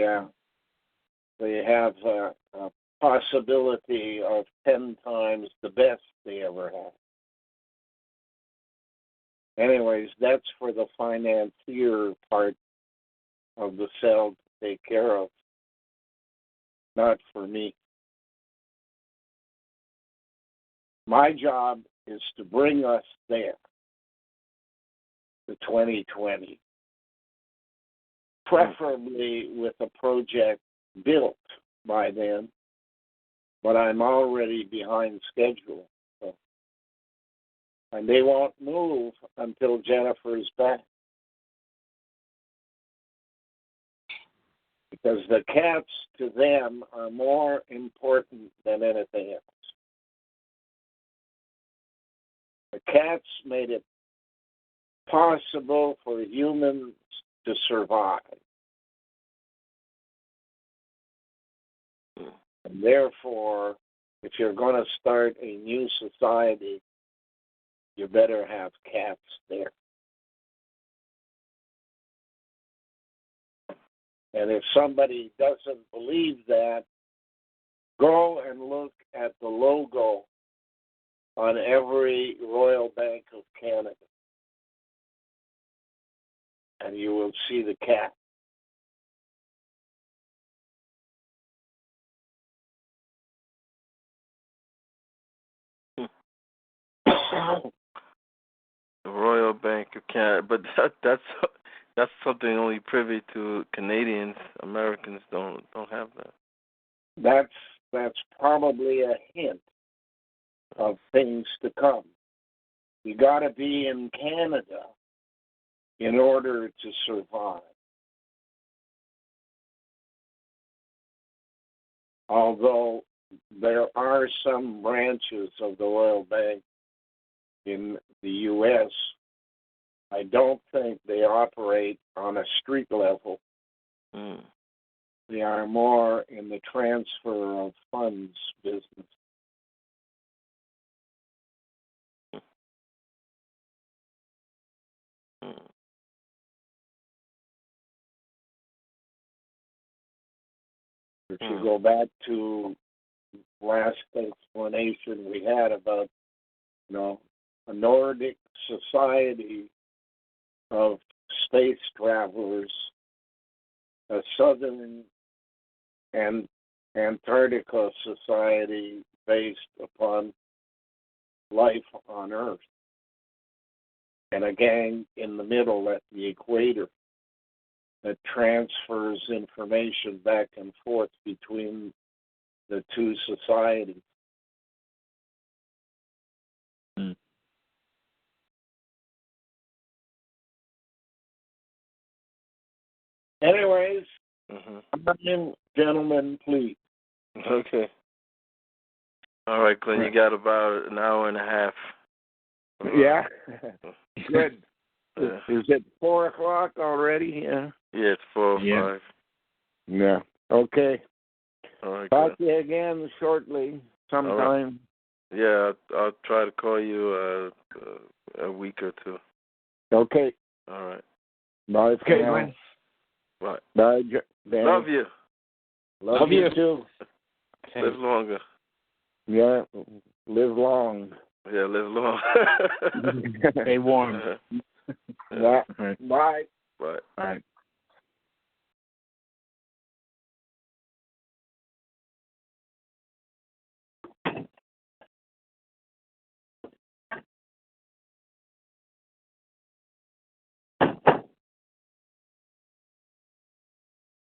have a possibility of 10 times the best they ever had. Anyways, that's for the financier part of the cell to take care of, not for me. My job is to bring us there, to 2020, preferably with a project built by then, but I'm already behind schedule. So. And they won't move until Jennifer's back. Because the cats to them are more important than anything else. The cats made it possible for humans to survive. And therefore, if you're going to start a new society, you better have cats there. And if somebody doesn't believe that, go and look at the logo on every Royal Bank of Canada, and you will see the cat. The Royal Bank of Canada, but that's something only privy to Canadians. Americans don't have that. That's probably a hint of things to come. You got to be in Canada in order to survive. Although there are some branches of the Royal Bank in the U.S., I don't think they operate on a street level. They are more in the transfer of funds business. If you go back to last explanation we had about, a Nordic society of space travelers, a southern and Antarctica society based upon life on Earth, and a gang in the middle at the equator that transfers information back and forth between the two societies. Anyways, gentlemen, please. Okay. All right, Glenn, you got about an hour and a half. Yeah. Good. Is it 4 o'clock already? Yeah. Yeah, it's 4 or 5. Yeah. Okay. All right. Talk to you again shortly, sometime. Right. Yeah, I'll try to call you a week or two. Okay. All right. Bye. Okay, Glenn. Bye. Bye. Danny. Love you. Love you too. Okay. Live longer. Yeah. Live long. Yeah, live long. Stay warm. Yeah. Bye. Bye.